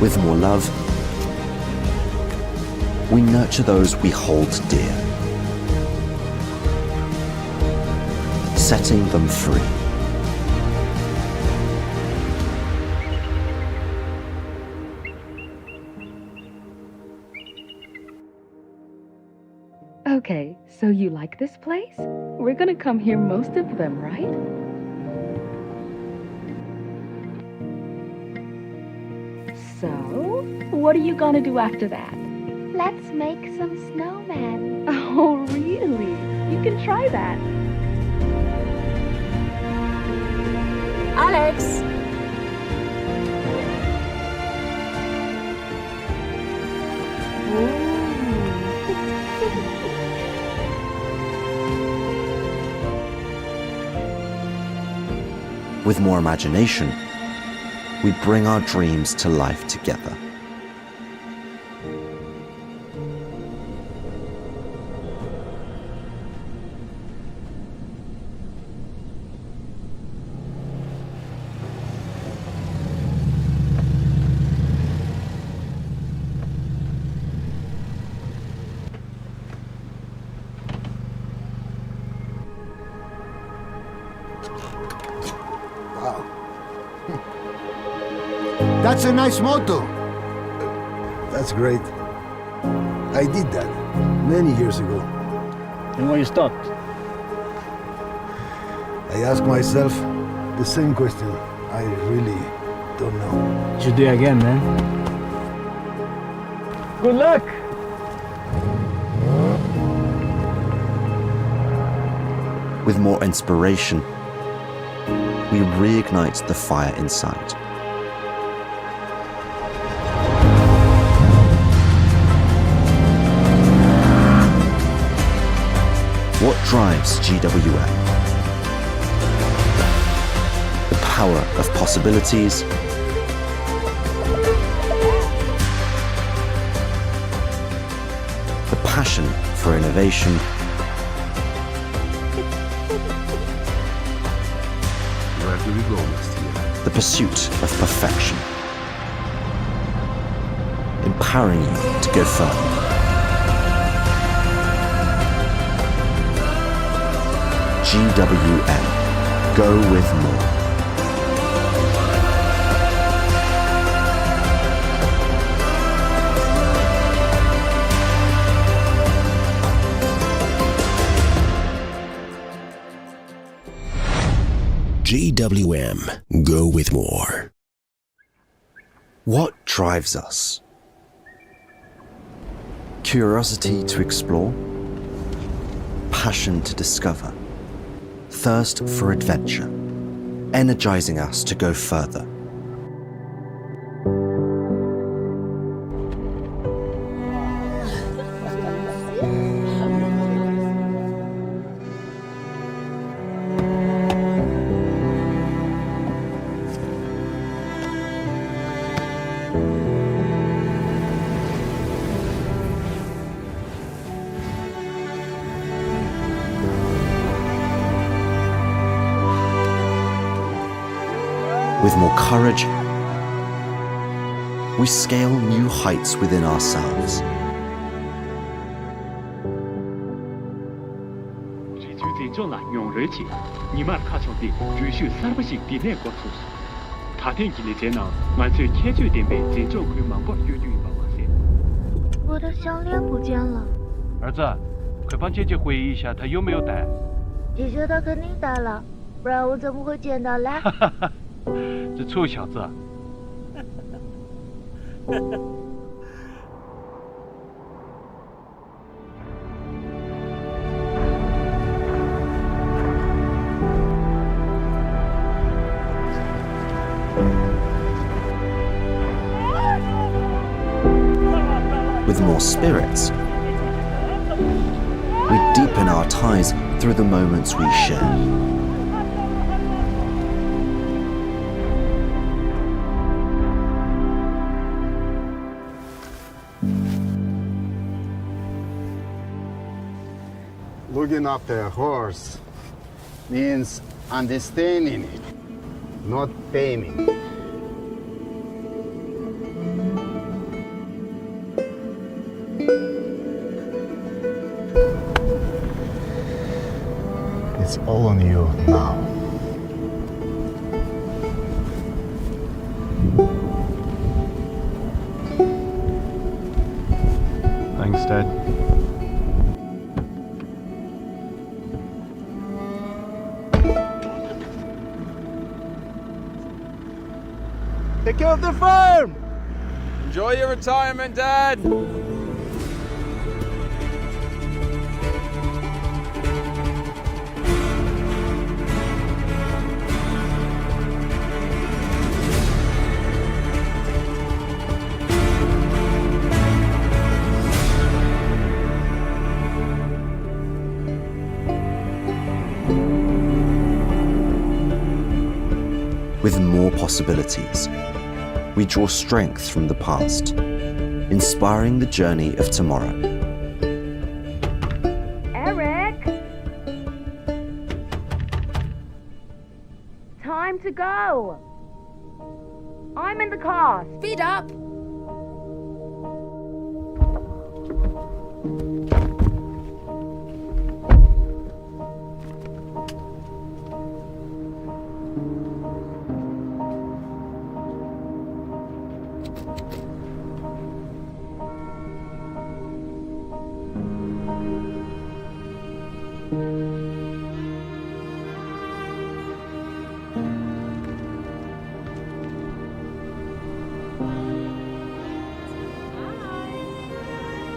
With more love, we nurture those we hold dear, setting them free. Okay, so you like this place? We're gonna come here most of them, right? So, what are you gonna do after that? Let's make some snowmen. Oh, really? You can try that. Alex! With more imagination, we bring our dreams to life together. Wow. That's a nice motto. That's great. I did that many years ago. And why you stopped? I ask myself the same question. I really don't know. You should do it again, man. Good luck! With more inspiration, we reignite the fire inside. What drives GWM? The power of possibilities, the passion for innovation, Where do we go next year? the pursuit of perfection, empowering you to go further. GWM. Go with more. GWM. Go with more. What drives us? Curiosity to explore, passion to discover, thirst for adventure, energizing us to go further. With more courage, we scale new heights within ourselves.我的项链不见了。儿子，快帮姐姐回忆一下，她有没有带？姐姐她肯定带了，不然我怎么会捡到嘞？这臭小子！ With more spirits, we deepen our ties through the moments we share. Looking after a horse means understanding it, not taming it. It's all on you now. Thanks, Dad. Take care of the farm! Enjoy your retirement, Dad! With more possibilities, we draw strength from the past, inspiring the journey of tomorrow. Eric! Time to go! I'm in the car. Speed up!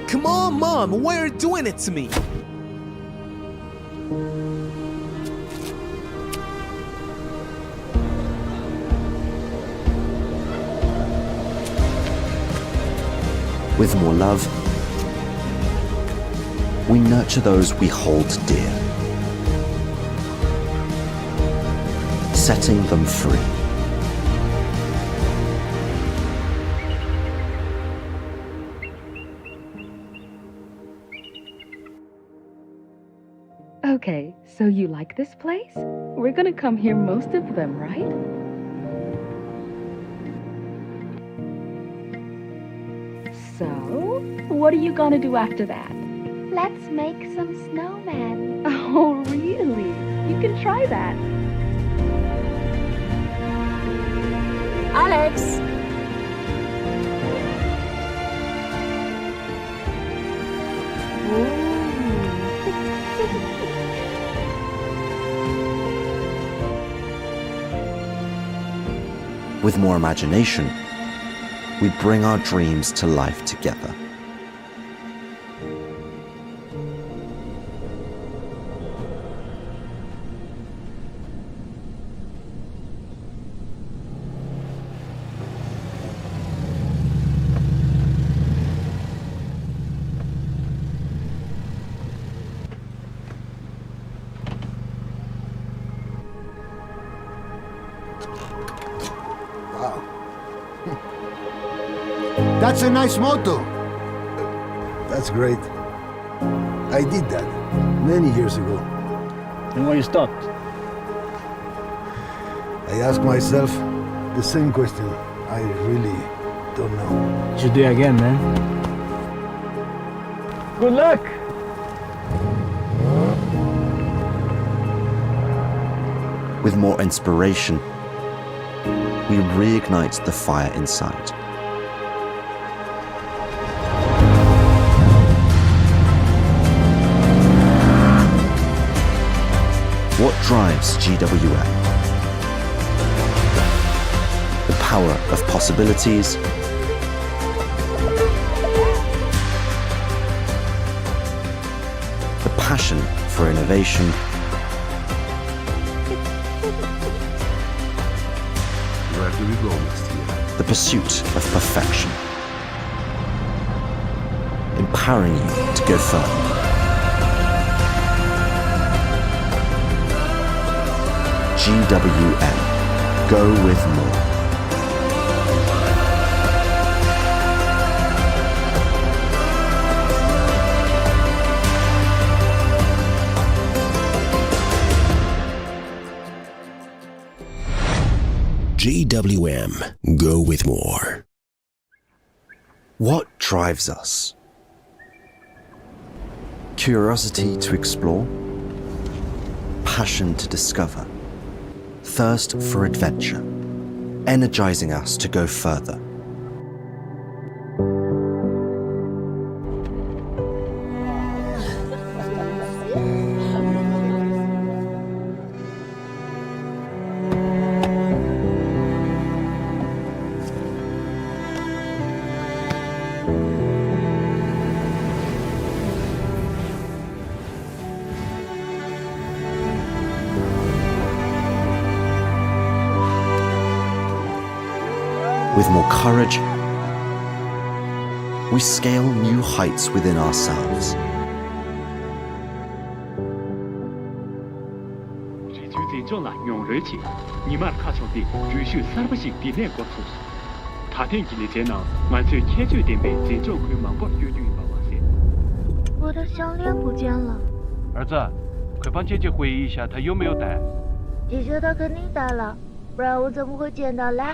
Come on, Mom, why are you doing it to me? With more love, we nurture those we hold dear, setting them free. Okay, so you like this place? We're gonna come here most of them, right? So, what are you gonna do after that? Let's make some snowmen. Oh, really? You can try that. Alex! With more imagination, we bring our dreams to life together. Wow. That's a nice motto. That's great. I did that many years ago. And why you stopped? I asked myself the same question. I really don't know. You should do it again, man. Good luck! With more inspiration, we reignite the fire inside. What drives GWM? The power of possibilities, the passion for innovation, Where do we go next year? the pursuit of perfection, empowering you to go further. GWM. Go with more. GWM. Go with more. What drives us? Curiosity to explore? passion to discover, thirst for adventure, energizing us to go further. With more courage, we scale new heights within ourselves.我的项链不见了。儿子，快帮姐姐回忆一下，她有没有带？姐姐她肯定带了，不然我怎么会捡到嘞？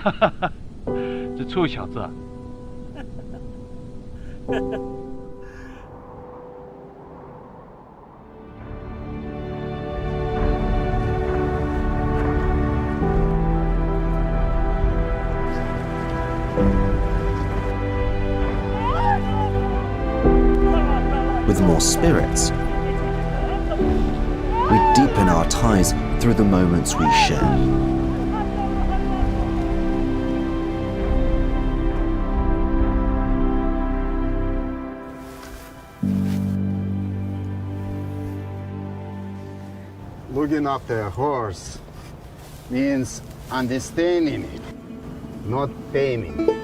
这臭小子！ With more spirits, we deepen our ties through the moments we share. Looking after a horse means understanding it, not taming it.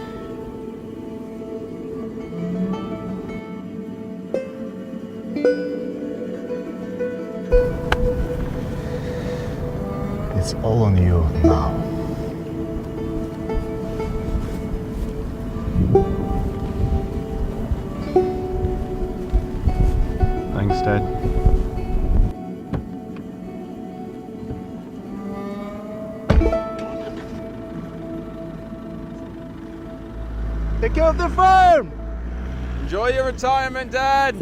It's all on you now. Thanks, Dad. Take care of the farm! Enjoy your retirement, Dad!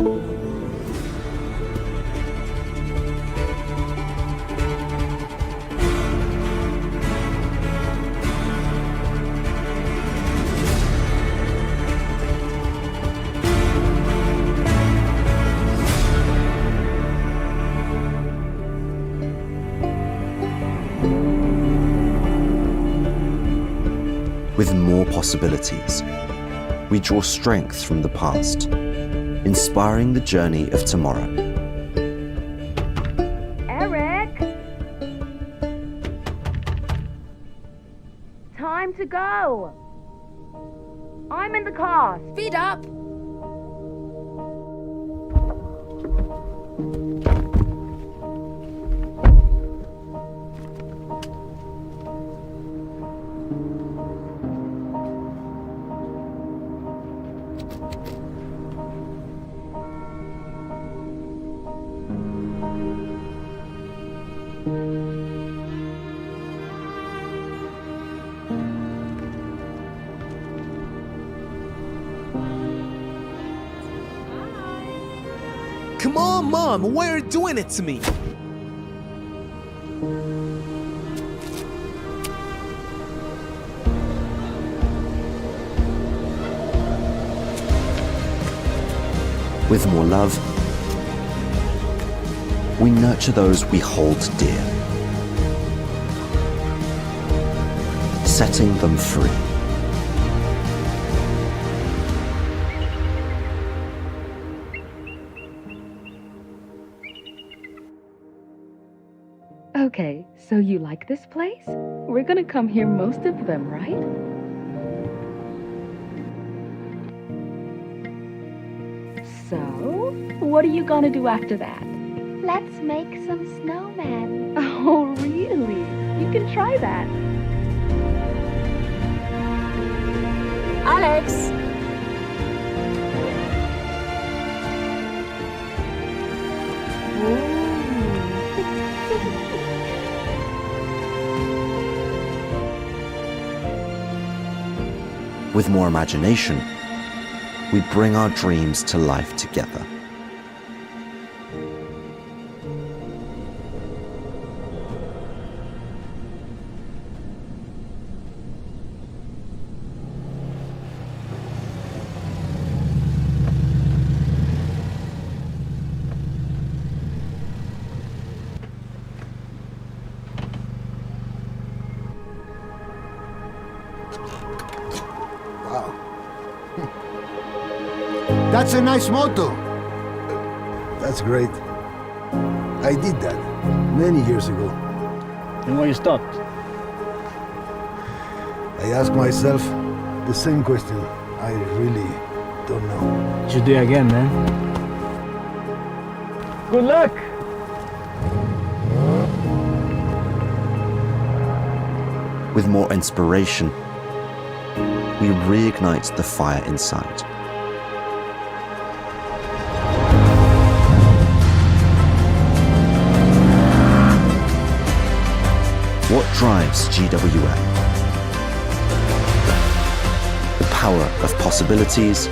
With more possibilities, we draw strength from the past, inspiring the journey of tomorrow. Eric! Time to go! I'm in the car. Speed up! Come on, Mom, why are you doing it to me? With more love, we nurture those we hold dear, setting them free. Okay, so you like this place? We're gonna come here most of them, right? So, what are you gonna do after that? Let's make some snowmen. Oh, really? You can try that. Alex! With more imagination, we bring our dreams to life together. Wow. That's a nice motto. That's great. I did that many years ago. And why you stopped? I ask myself the same question. I really don't know. You should do it again, man. Good luck! With more inspiration, we reignite the fire inside. What drives GWM? The power of possibilities,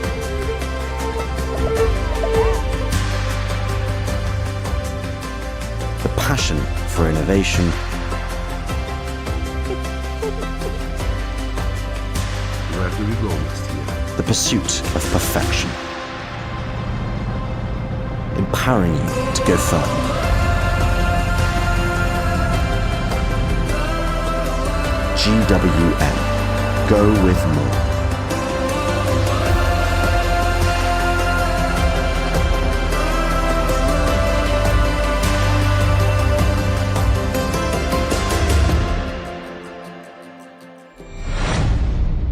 the passion for innovation, Where do we go next year? the pursuit of perfection, empowering you to go further. GWM. Go with more.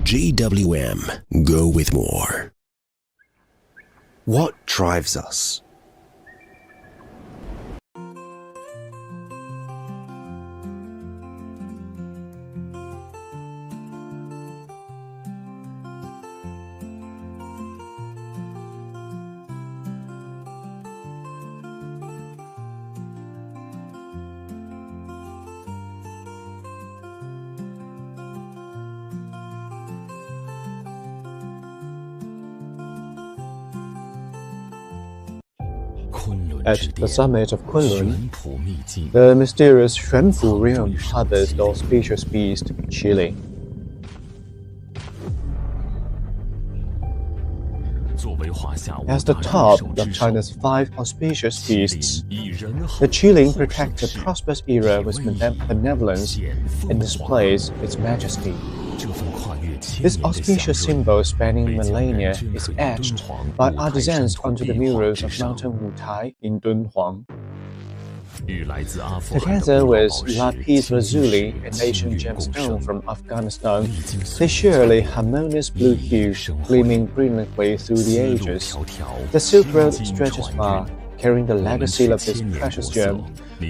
GWM. Go with more. What drives us? At the summit of Kunlun, the mysterious Xuanfu realm harbors the auspicious beast Qilin. As the top of China's 5 auspicious beasts, the Qilin protects a prosperous era with benevolence and displays its majesty. This auspicious symbol spanning millennia is etched by artisans onto the murals of Mountain Wutai in Dunhuang. Together with lapis lazuli, an ancient gemstone from Afghanistan, they share a harmonious blue hue, gleaming brilliantly through the ages. The Silk Road stretches far, carrying the legacy of this precious gem.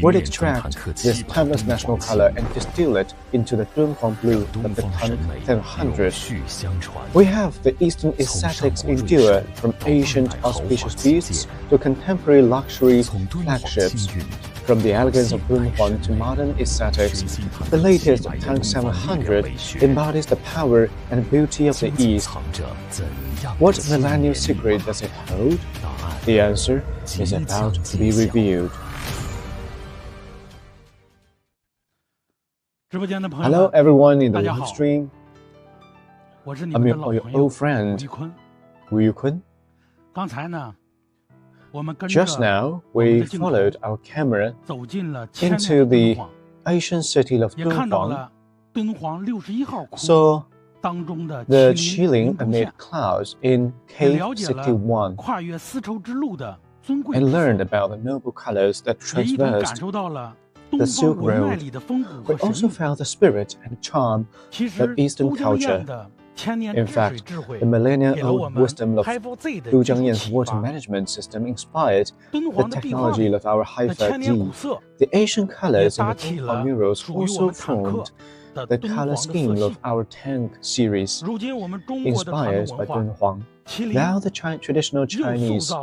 We'll extract this timeless national color and distill it into the Dunhuang blue of the 1000. We have the Eastern aesthetics endure from ancient auspicious beasts to contemporary luxury flagships. From the elegance of Dunhuang to modern aesthetics, the latest Tang 700 embodies the power and beauty of the East. What millennial secret does it hold? The answer is about to be revealed. Hello everyone in the live stream. I'm your old friend, Wu Yukun. Just now, we followed our camera into the ancient city of Dunhuang, saw the Qilin amid clouds in Cave 61, and learned about the noble colors that traversed the Silk Road. We also felt the spirit and charm of Eastern culture. In fact, the millennia-old wisdom of Liu Jiangyan's water management system inspired the technology of our Haifa D. The ancient colors in the Dunhuang murals also formed the color scheme of our Tang series, inspired by Dunhuang. Now the traditional Chinese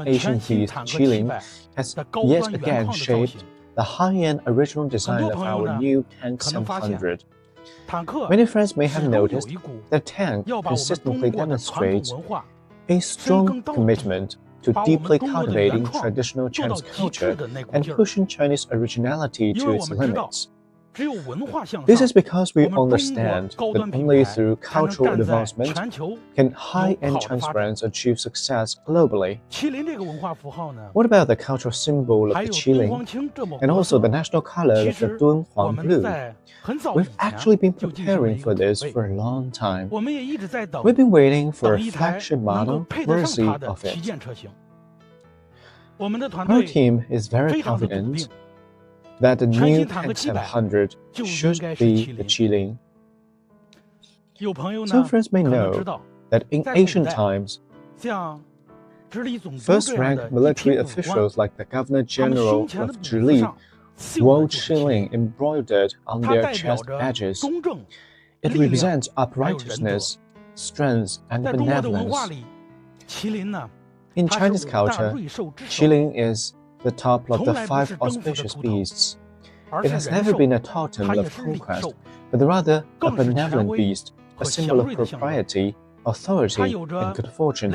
ancient beast Qilin has yet again shaped the high-end original design of our new Tang 700. Many friends may have noticed that Tang consistently demonstrates a strong commitment to deeply cultivating traditional Chinese culture and pushing Chinese originality to its limits. This is because we understand that only through cultural advancement can high-end transparency achieve success globally. What about the cultural symbol of the qilin, and also the national color of the Dunhuang blue? We've actually been preparing for this for a long time. We've been waiting for a flagship model worthy of it. Our team is very confident that the new Tank 700 should be the qilin. Some friends may know that in ancient times, first-rank military officials like the Governor General of Zhili wore qilin embroidered on their chest badges. It represents uprightness, strength, and benevolence. In Chinese culture, qilin is the top of the 5 auspicious beasts. It has never been a totem of conquest, but rather a benevolent beast, a symbol of propriety, authority, and good fortune.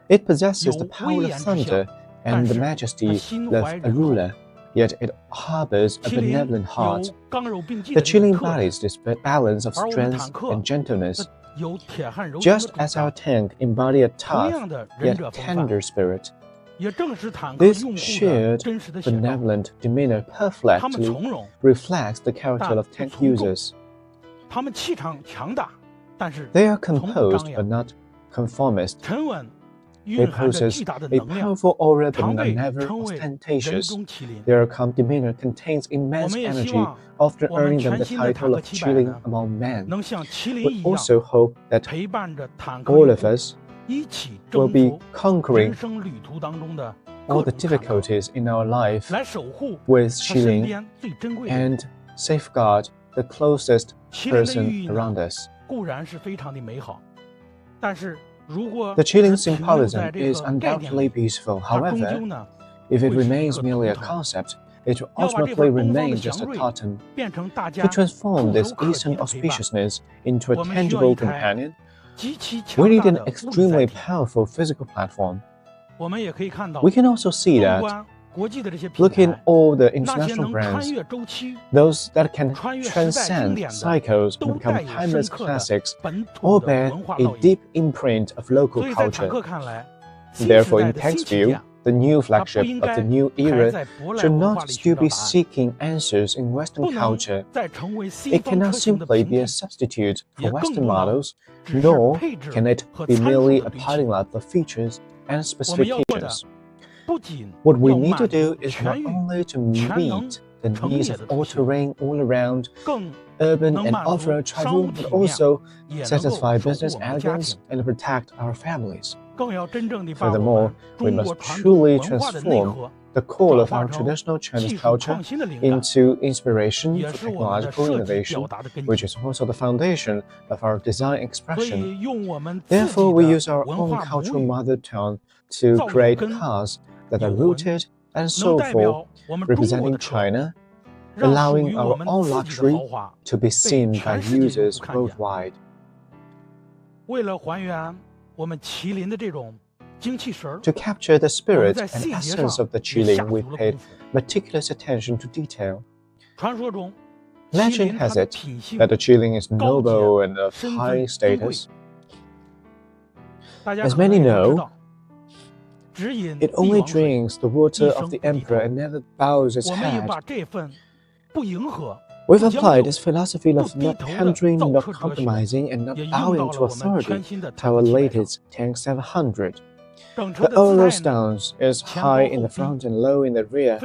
It possesses the power of thunder and the majesty of a ruler, yet it harbors a benevolent heart. The qilin embodies this balance of strength and gentleness, just as our tank embodies a tough yet tender spirit. This shared, benevolent demeanor perfectly reflects the character of tank users. They are composed but not conformist. They possess a powerful aura but are never ostentatious. Their calm demeanor contains immense energy, often earning them the title of qilin among men. We also hope that all of us will be conquering all the difficulties in our life with qilin and safeguard the closest person around us. The qilin symbolism is undoubtedly beautiful. However, if it remains merely a concept, it will ultimately remain just a totem. To transform this Eastern auspiciousness into a tangible companion, we need an extremely powerful physical platform. We can also see that, looking at all the international brands, those that can transcend cycles and become timeless classics, all bear a deep imprint of local culture. Therefore, in Tank's view, the new flagship of the new era should not still be seeking answers in Western culture. It cannot simply be a substitute for Western models, nor can it be merely a piling up of features and specifications. What we need to do is not only to meet the needs of all-terrain, all-around, urban and off-road travel, but also satisfy business elegance and protect our families. Furthermore, we must truly transform the core of our traditional Chinese culture into inspiration for technological innovation, which is also the foundation of our design expression. Therefore, we use our own cultural mother tongue to create cars that are rooted and soulful, representing China, allowing our own luxury to be seen by users worldwide. To capture the spirit and essence of the qilin, we paid meticulous attention to detail. Legend has it that the qilin is noble and of high status. As many know, it only drinks the water of the emperor and never bows its head. We've applied this philosophy of not pandering, not compromising, and not bowing to authority to our latest Tank 700. The overall stance is high in the front and low in the rear,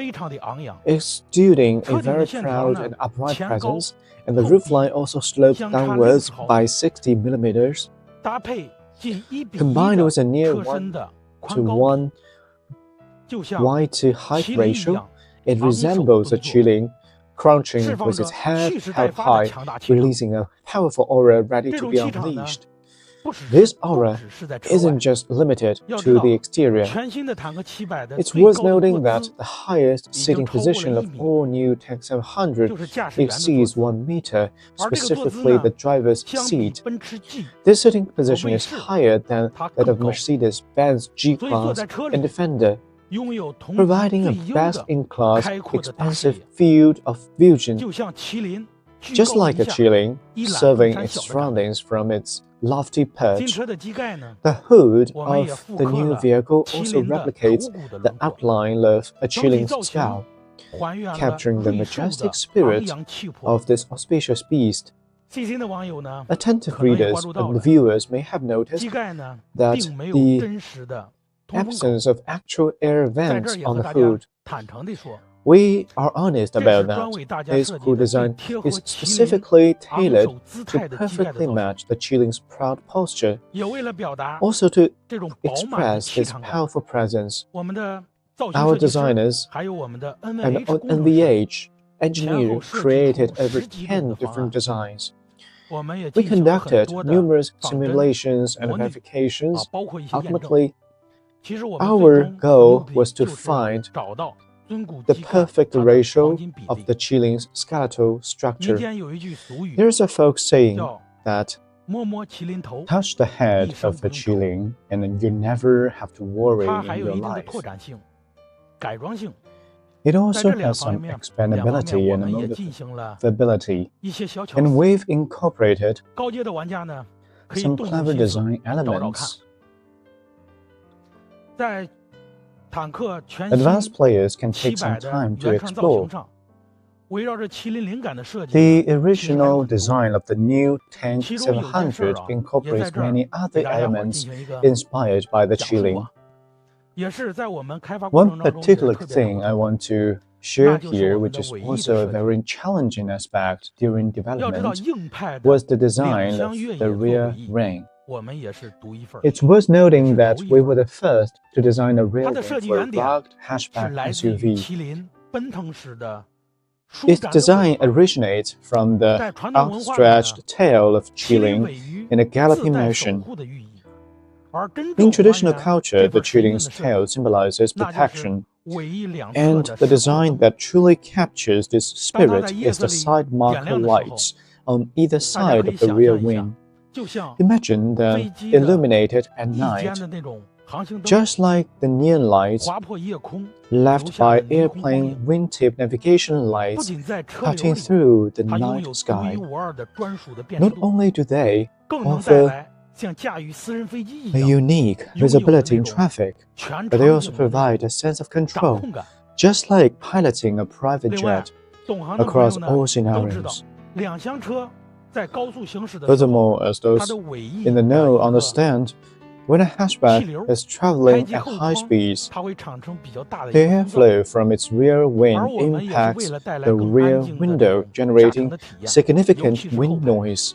exuding a very proud and upright presence, and the roofline also slopes downwards by 60 millimeters. Combined with a near 1:1 wide to height ratio, it resembles a qilin crouching with its head held high, releasing a powerful aura ready to be unleashed. This aura isn't just limited to the exterior. It's worth noting that the highest sitting position of all new Tank 700 exceeds 1 meter, specifically the driver's seat. This sitting position is higher than that of Mercedes-Benz G-Class and Defender, providing a best-in-class, expansive field of vision. Just like a qilin, serving its surroundings from its lofty perch, the hood of the new vehicle also replicates the outline of a qilin's skull, capturing the majestic spirit of this auspicious beast. Attentive readers and viewers may have noticed that the absence of actual air vents on the hood. We are honest about that. This hood design is specifically tailored to perfectly match the qilin's proud posture, also to express his powerful presence. Our designers and NVH engineer created over 10 different designs. We conducted numerous simulations and verifications. Ultimately, our goal was to find the perfect ratio of the qilin's skeletal structure. There's a folk saying that touch the head of the qilin and you never have to worry in your life. It also has some expandability and moldability, and we've incorporated some clever design elements. Advanced players can take some time to explore. The original design of the new Tank 700 incorporates many other elements inspired by the qilin. One particular thing I want to share here, which is also a very challenging aspect during development, was the design of the rear ring. It's worth noting that we were the first to design a rear wing for a rugged hatchback SUV. Its design originates from the outstretched tail of qilin in a galloping motion. In traditional culture, the qilin's tail symbolizes protection, and the design that truly captures this spirit is the side marker lights on either side of the rear wing. Imagine them illuminated at night, just like the neon lights left by airplane wingtip navigation lights cutting through the night sky. Not only do they offer a unique visibility in traffic, but they also provide a sense of control, just like piloting a private jet across all scenarios. Furthermore, as those in the know understand, when a hatchback is traveling at high speeds, the airflow from its rear wing impacts the rear window, generating significant wind noise.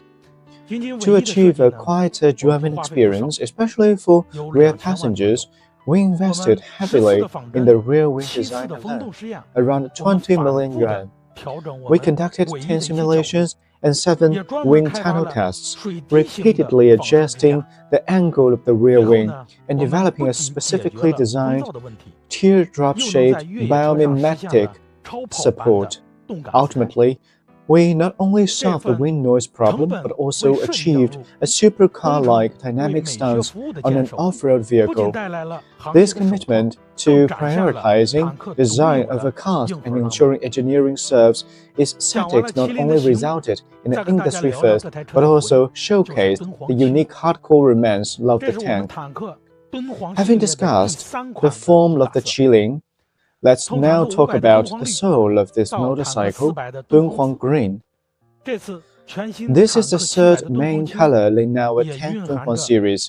To achieve a quieter driving experience, especially for rear passengers, we invested heavily in the rear wing design alone, around 20 million yuan. We conducted 10 simulations and 7 wind tunnel tests, repeatedly adjusting the angle of the rear wing and developing a specifically designed teardrop-shaped biomimetic support. Ultimately, we not only solved the wind noise problem, but also achieved a supercar-like dynamic stance on an off-road vehicle. This commitment to prioritizing design over cost and ensuring engineering serves its aesthetics not only resulted in an industry first, but also showcased the unique hardcore romance of the tank. Having discussed the form of the qilin, let's now talk about the soul of this motorcycle, Dunhuang Green. This is the third main color in our Tank Dunhuang series.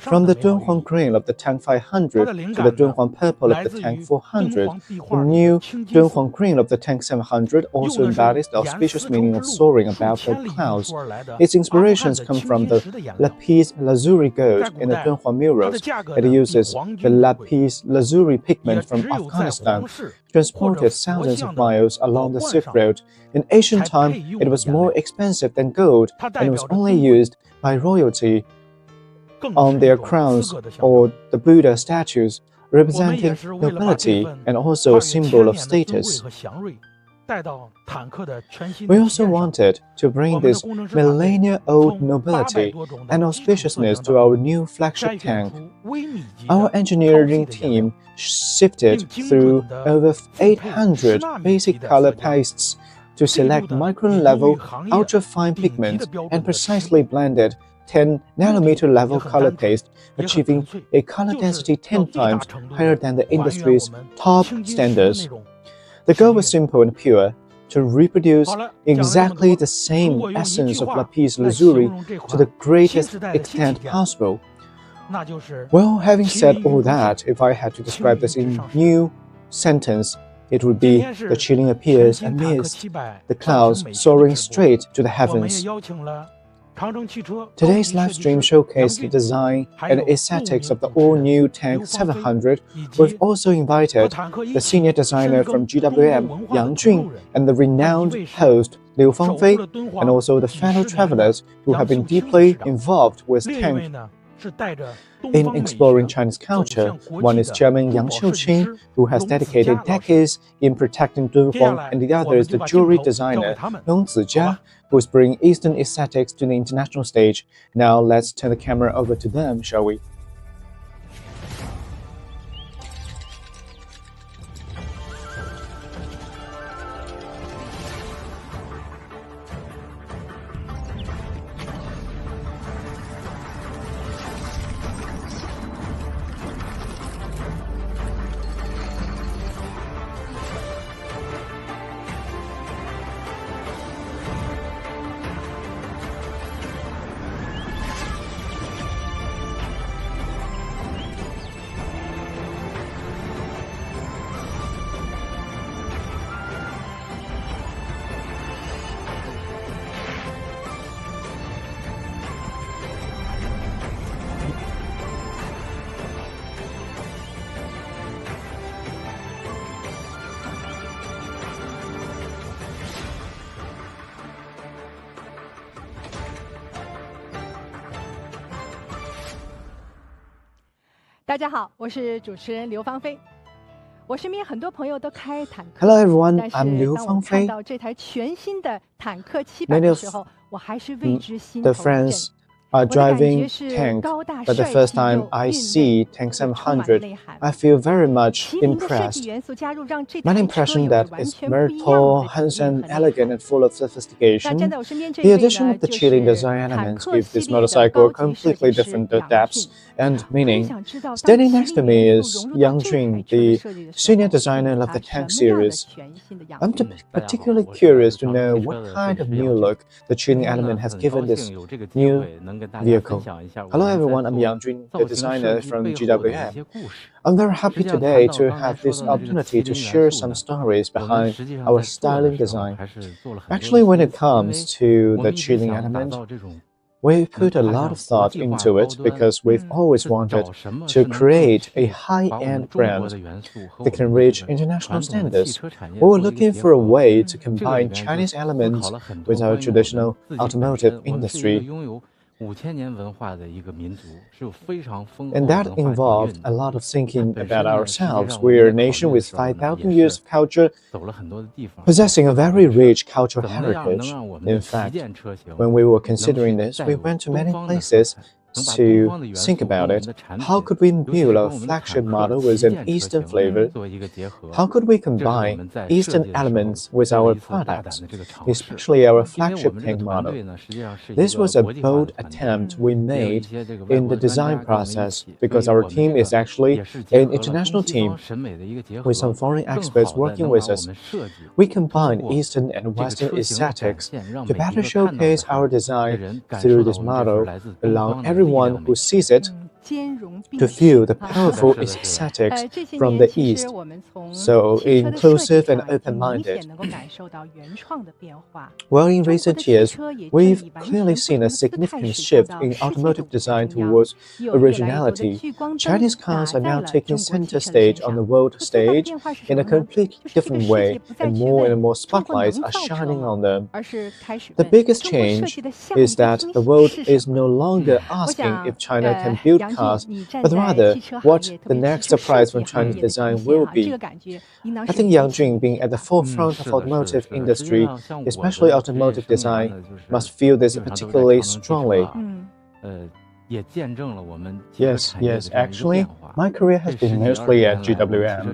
From the Dunhuang Green of the Tank 500 to the Dunhuang Purple of the Tank 400, the new Dunhuang Green of the Tank 700 also embodies the auspicious meaning of soaring above the clouds. Its inspirations come from the lapis lazuli gold in the Dunhuang murals. It uses the lapis lazuli pigment from Afghanistan, transported thousands of miles along the Silk Road. In ancient time, it was more expensive than gold, and was only used by royalty on their crowns or the Buddha statues, representing nobility and also a symbol of status. We also wanted to bring this millennia-old nobility and auspiciousness to our new flagship tank. Our engineering team sifted through over 800 basic color pastes to select micron-level, ultra-fine pigment and precisely blended 10-nanometer level color paste, achieving a color density 10 times higher than the industry's top standards. The goal was simple and pure, to reproduce exactly the same essence of lapis lazuli to the greatest extent possible. Well, having said all that, if I had to describe this in a new sentence, it would be the chilling appears amidst the clouds soaring straight to the heavens. Today's live stream showcased the design and aesthetics of the all-new Tank 700. We've also invited the senior designer from GWM, Yang Jun, and the renowned host, Liu Fangfei, and also the fellow travelers who have been deeply involved with Tank in exploring Chinese culture. One is Chairman Yang Xiuqing, who has dedicated decades in protecting Dunhuang, and the other is the jewelry designer Nong Zijia, who is bringing Eastern aesthetics to the international stage. Now let's turn the camera over to them, shall we? Hello everyone, I'm Liu Fangfei. Many of the friends are driving Tank, but the first time I see Tank 700, I feel very much impressed. My impression that it's very tall, handsome, elegant, and full of sophistication. The addition of the chilling design elements gives this motorcycle a completely different depth and meaning. Standing next to me is Yang Jun, the senior designer of the Tank series. I'm particularly curious to know what kind of new look the chilling element has given this new vehicle. Hello everyone, I'm Yang Jun, the designer from GWM. I'm very happy today to have this opportunity to share some stories behind our styling design. Actually, when it comes to the chilling element, we put a lot of thought into it because we've always wanted to create a high-end brand that can reach international standards. We were looking for a way to combine Chinese elements with our traditional automotive industry. And that involved a lot of thinking about ourselves. We're a nation with 5,000 years of culture, possessing a very rich cultural heritage. In fact, when we were considering this, we went to many places to think about it. How could we build a flagship model with an Eastern flavor? How could we combine Eastern elements with our products, especially our flagship tank model? This was a bold attempt we made in the design process because our team is actually an international team with some foreign experts working with us. We combine Eastern and Western aesthetics to better showcase our design through this model, allowing everyone who sees it to feel the powerful aesthetics from the East, so inclusive and open-minded. Well, in recent years, we've clearly seen a significant shift in automotive design towards originality. Chinese cars are now taking center stage on the world stage in a completely different way, and more spotlights are shining on them. The biggest change is that the world is no longer asking if China can build cars, but rather what the next surprise from Chinese design will be. I think Yang Jun, being at the forefront of automotive industry, especially automotive design, must feel this particularly strongly. Yes, actually, my career has been mostly at GWM,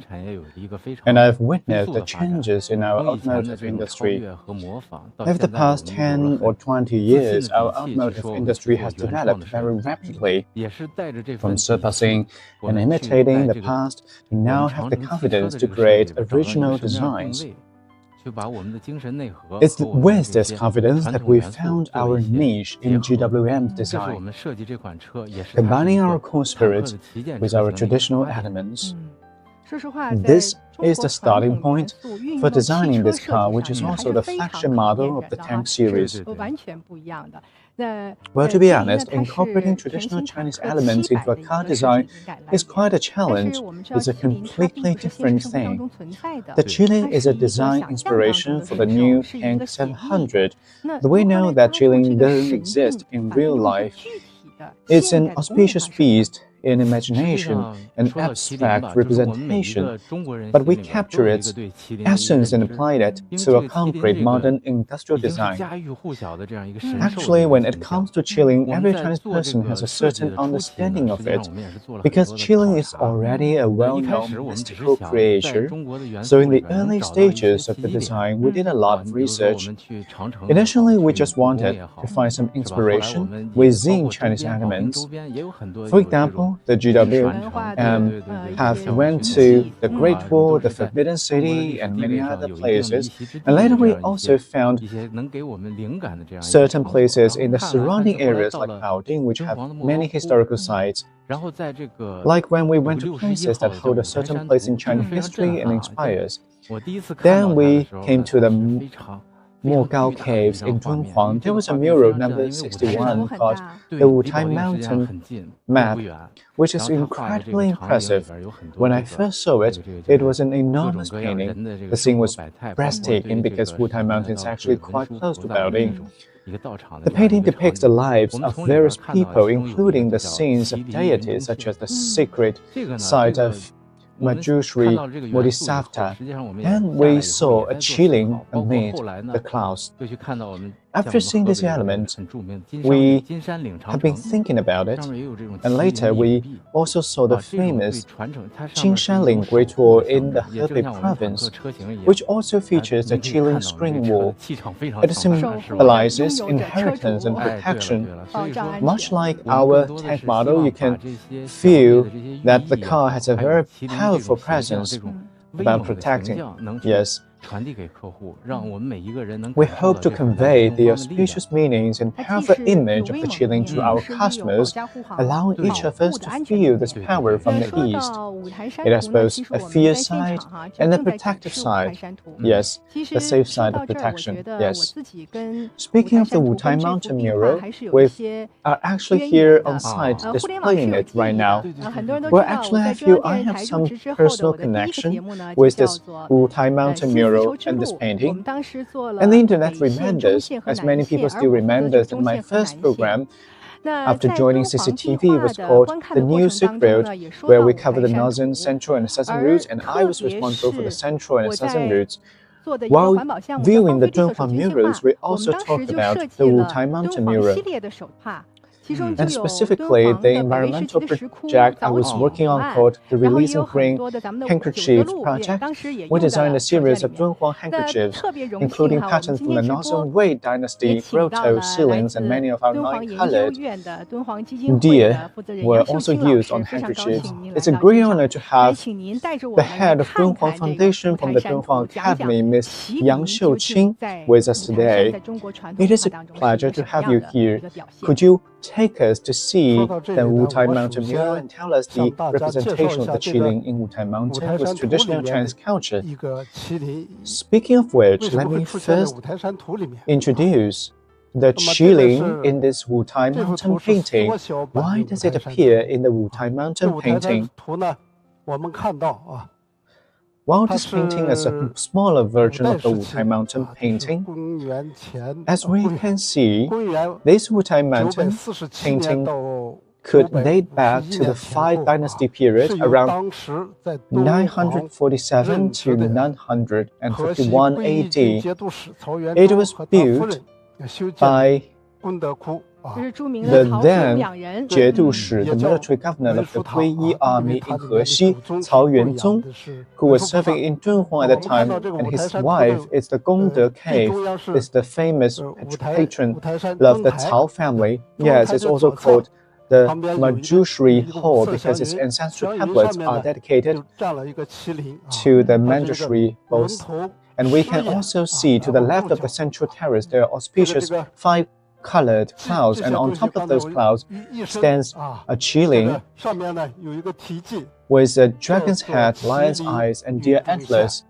and I've witnessed the changes in our automotive industry. Over the past 10 or 20 years, our automotive industry has developed very rapidly. From surpassing and imitating the past to now have the confidence to create original designs. It's with this confidence that we found our niche in GWM design, combining our core spirit with our traditional elements. This is the starting point for designing this car, which is also the flagship model of the tank series. Well, to be honest, incorporating traditional Chinese elements into a car design is quite a challenge. It's a completely different thing. The Qilin is a design inspiration for the new Tank 700. We know that Qilin doesn't exist in real life. It's an auspicious beast in imagination and abstract representation, but we capture its essence and applied it to a concrete modern industrial design. Actually, when it comes to Qilin, every Chinese person has a certain understanding of it, because Qilin is already a well-known mystical creature. So in the early stages of the design, we did a lot of research. Initially, we just wanted to find some inspiration within Chinese elements. For example, the GWM have went to the Great Wall, the Forbidden City, and many other places. And later we also found certain places in the surrounding areas like Baoding, which have many historical sites. Like when we went to places that hold a certain place in Chinese history and inspires. Then we came to the Mogao Caves in Zhonghuang. There was a mural number 61 called the Wutai Mountain Map, which is incredibly impressive. When I first saw it, it was an enormous painting. The scene was breathtaking because Wutai Mountain is actually quite close to Baoding. The painting depicts the lives of various people, including the scenes of deities such as the sacred site of Manjushri Bodhisattva, and we saw a Qilin amid the clouds. After seeing this element, we have been thinking about it, and later we also saw the famous Jinshanling Great Wall in the Hebei province, which also features the Qilin screen wall. It symbolizes inheritance and protection. Much like our tank model, you can feel that the car has a very powerful presence about protecting. Yes. We hope to convey the auspicious meanings and powerful image of the Qilin to our customers, allowing each of us to feel this power from the East. It has both a fierce side and a protective side. Yes, the safe side of protection. Yes. Speaking of the Wutai Mountain mural, we are actually here on site displaying it right now. Well, actually, I have some personal connection with this Wutai Mountain mural and this painting. And the internet remembers, as many people still remember, that my first program after joining CCTV was called The New Silk Road, where we covered the northern, central, and southern routes, and I was responsible for the central and southern routes. While viewing the Zhonghuang murals, we also talked about the Wutai Mountain mural. And specifically, the environmental project I was working on called the Releasing Green Handkerchief Project. We designed a series of Zhonghuang handkerchiefs, including patterns from the Northern Wei Dynasty, grotto ceilings, and many of our nine-colored deer were also used on handkerchiefs. It's a great honor to have the head of Zhonghuang Foundation from the Zhonghuang Academy, Ms. Yang Xiuqing, with us today. It is a pleasure to have you here. Could you take us to see the Wutai Mountain mural and tell us the representation of the Qilin in Wutai Mountain with traditional Chinese culture? Speaking of which, let me first introduce the Qilin in this Wutai Mountain painting. Why does it appear in the Wutai Mountain painting? While this painting is a smaller version of the Wutai Mountain painting, as we can see, this Wutai Mountain painting could date back to the 5 Dynasty period around 947 to 951 AD. It was built by the then Jiedu the military governor of the Huiyi army in Hexi, Cao Yuanzong, who was serving in Dunhuang at the time, and his wife is the Gongde Cave, is the famous patron of the Cao family. Yes, it's also called the Manjushri Hall because its ancestral tablets are dedicated to the Manjushri both. And we can also see to the left of the central terrace there are auspicious 5-colored clouds, and on top of those clouds stands a qilin with a dragon's head, lion's eyes, and deer antlers.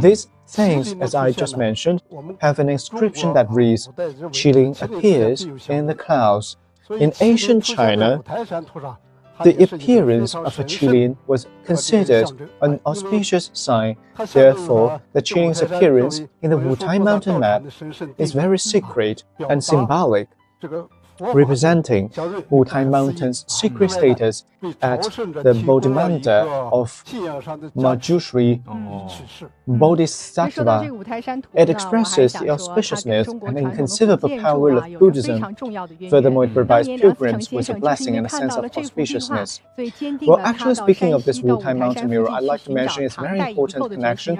These things, as I just mentioned, have an inscription that reads, "Qilin appears in the clouds." In ancient China, the appearance of a qilin was considered an auspicious sign. Therefore, the qilin's appearance in the Wutai mountain map is very sacred and symbolic, representing Wutai Mountain's secret status at the Bodhimanda of Manjushri Bodhisattva. It expresses the auspiciousness and inconceivable power of Buddhism. Furthermore, it provides pilgrims with a blessing and a sense of auspiciousness. Well, actually speaking of this Wutai mountain mural, I'd like to mention its very important connection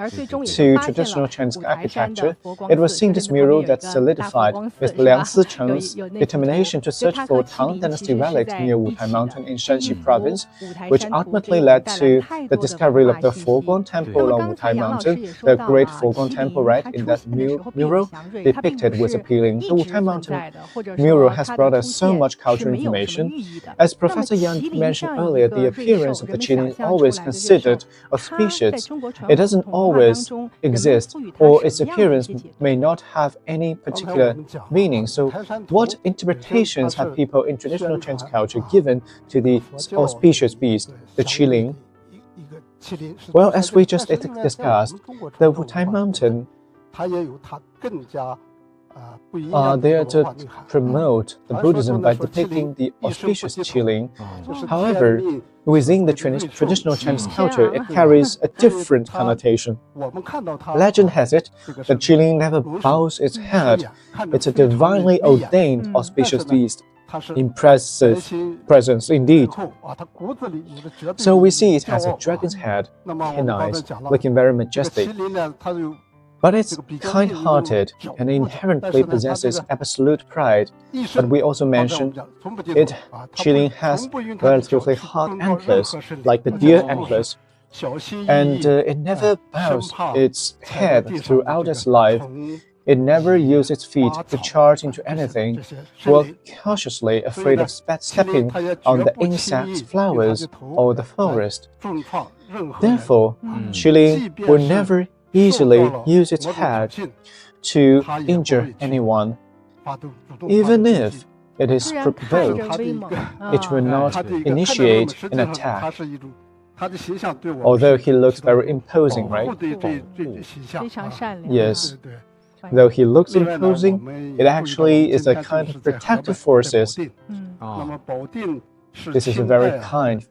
to traditional Chinese architecture. It was seen this mural that solidified Mr. Liang Sicheng's determination to search for Tang Dynasty relics near Wutai Mountain in Shanxi Province, which ultimately led to the discovery of the Foguang Temple on Wutai Mountain. The Great Foguang Temple, right, in that mural depicted was appealing. The Wutai Mountain mural has brought us so much cultural information. As Professor Yang mentioned earlier, the appearance of the qilin is always considered auspicious. It doesn't always exist, or its appearance may not have any particular meaning. So, what interpretations have people in traditional Chinese culture given to the auspicious beast, the qilin? Well, as we just discussed, the Wutai Mountain are there to promote the Buddhism by depicting the auspicious qilin. However, within the traditional Chinese culture, it carries a different connotation. Legend has it that qilin never bows its head. It's a divinely ordained auspicious beast. Impressive presence indeed. So we see it has a dragon's head, 10 eyes, looking very majestic. But it's kind-hearted and inherently possesses absolute pride. But we also mentioned qilin has relatively hard antlers, like the deer antlers, and it never bows its head throughout its life. It never uses its feet to charge into anything, while cautiously afraid of stepping on the insects, flowers, or the forest. Therefore, qilin will never easily use its head to injure anyone. Even if it is provoked, it will not initiate an attack. Although he looks very imposing, right? Yes. Though he looks imposing, it actually is a kind of protective forces. This is a very kind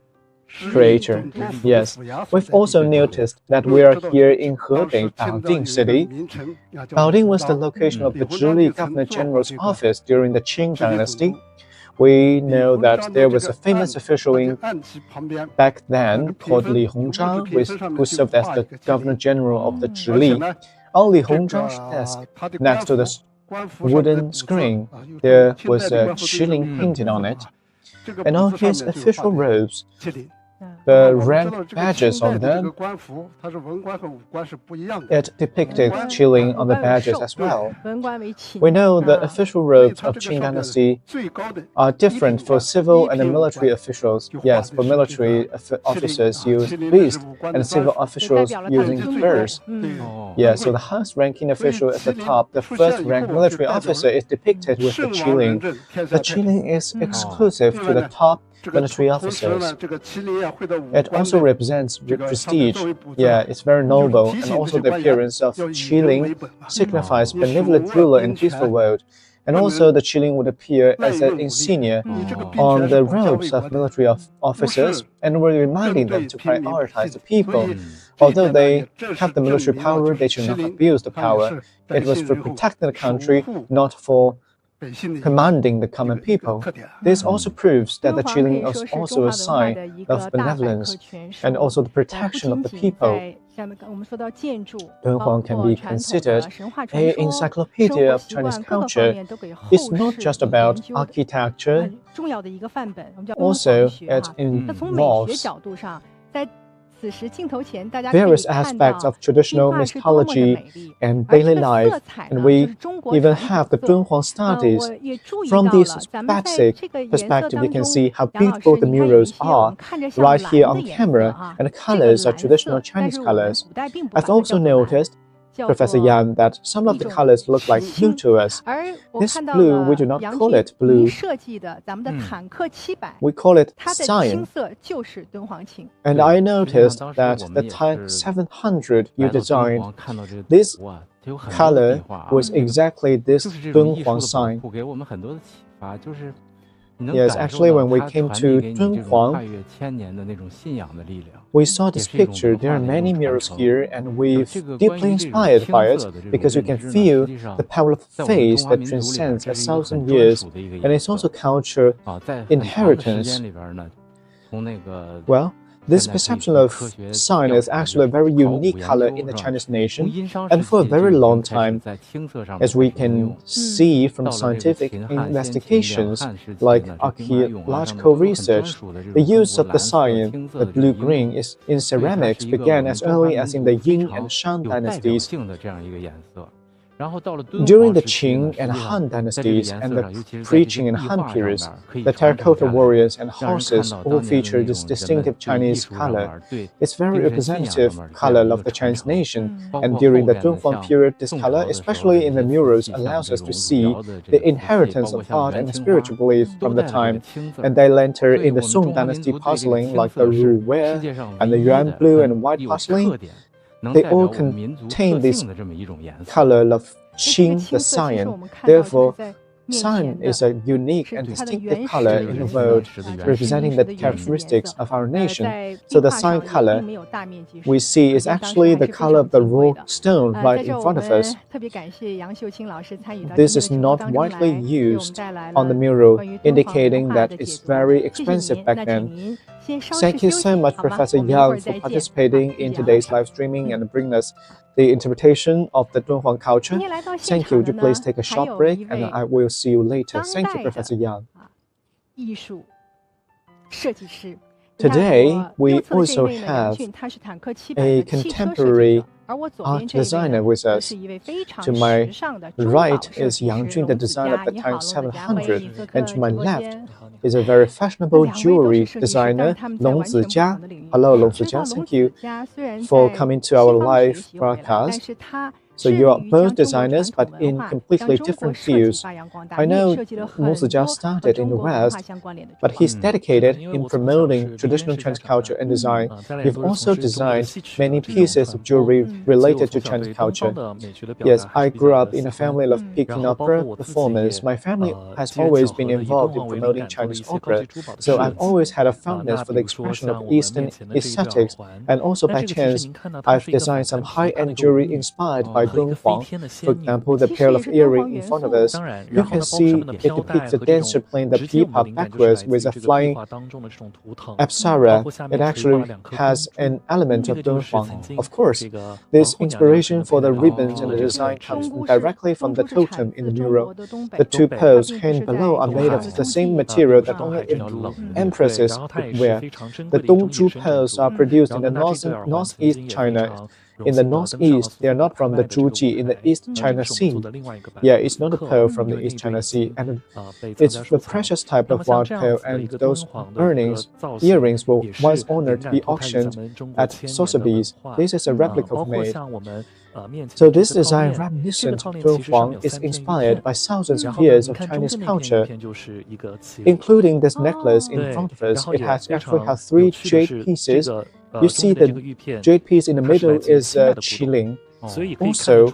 creature. Yes. We've also noticed that we are here in Hebei, Baoding City. Baoding was the location of the Zhili Governor General's office during the Qing Dynasty. We know that there was a famous official back then called Li Hongzhang, who served as the Governor General of the Zhili. On Li Hongzhang's desk, next to the wooden screen, there was a qilin painted on it. And on his official robes, the rank badges on them, it depicted qilin on the badges as well. We know the official robes of Qing Dynasty are different for civil and military officials. Yes, for military officers use beast, and civil officials using birds. Yeah, so the highest ranking official at the top, the first rank military officer, is depicted with the qilin. The qilin is exclusive to the top military officers. It also represents prestige. Yeah, it's very noble, and also the appearance of qilin signifies benevolent ruler in peaceful world. And also the qilin would appear as an insignia on the robes of military officers, and were reminding them to prioritize the people. Although they have the military power, they should not abuse the power. It was for protecting the country, not for commanding the common people. This also proves that the qilin is also a sign of benevolence and also the protection of the people. Dunhuang can be considered an encyclopedia of Chinese culture. It's not just about architecture. Also, it involves various aspects of traditional mythology and daily life, and we even have the Dunhuang studies. From this basic perspective, you can see how beautiful the murals are right here on camera, and the colors are traditional Chinese colors. I've also noticed, Professor Yang, that some of the colors look like blue to us. This blue, we do not call it blue. We call it cyan. And I noticed that the Type 700 you designed, this color was exactly this Dunhuang sign. Yes, actually, when we came to Dunhuang, we saw this picture. There are many murals here, and we're deeply inspired by it because you can feel the power of faith that transcends 1,000 years, and it's also culture inheritance. Well, this perception of sign is actually a very unique color in the Chinese nation, and for a very long time, as we can see from scientific investigations like archaeological research, the use of the sign, the blue-green, in ceramics began as early as in the Yin and Shang dynasties. During the Qing and Han dynasties and the pre-Qing and Han periods, the terracotta warriors and horses all feature this distinctive Chinese color. It's very representative color of the Chinese nation, and during the Dunhuang period, this color, especially in the murals, allows us to see the inheritance of art and spiritual belief from the time. And they later in the Song dynasty porcelain like the Ru ware and the Yuan blue and white porcelain. They all contain this color of Qing, the cyan. Therefore, cyan is a unique and distinctive color in the world, representing the characteristics of our nation. So the cyan color we see is actually the color of the raw stone right in front of us. This is not widely used on the mural, indicating that it's very expensive back then. Thank you so much, Professor Yang, for participating in today's live streaming and bringing us the interpretation of the Dunhuang culture. Thank you. Would you please take a short break, and I will see you later. Thank you, Professor Yang. Today, we also have a contemporary art designer with us. To my right is Yang Jun, the designer of the Type 700, and to my left is a very fashionable jewelry designer, Long Zijia. Hello, Long Zijia. Thank you for coming to our live broadcast. So you are both designers, but in completely different fields. I know Long Zijia started in the West, but he's dedicated in promoting traditional Chinese culture and design. You've also designed many pieces of jewelry related to Chinese culture. Yes, I grew up in a family of Peking opera performers. My family has always been involved in promoting Chinese opera, so I've always had a fondness for the expression of Eastern aesthetics, and also by chance, I've designed some high-end jewelry inspired by Dunhuang. For example, the pair of earrings in front of us, you can see it depicts a dancer playing the pipa backwards with a flying apsara. It actually has an element of Dunhuang. Of course, this inspiration for the ribbons and the design comes directly from the totem in the mural. The two pearls hanging below are made of the same material that only empresses could wear. The Dongzhu pearls are produced in the northeast China. In the northeast, they are not from the Zhuji in the East China Sea. Yeah, it's not a pearl from the East China Sea, and it's the precious type of wild pearl, and those earrings were once honored to be auctioned at Sotheby's. This is a replica made. So this design reminiscent of Dunhuang is inspired by thousands of years of Chinese culture, including this necklace in front of us. It actually has 3 jade pieces. You see the jade piece in the middle is qilin. Also,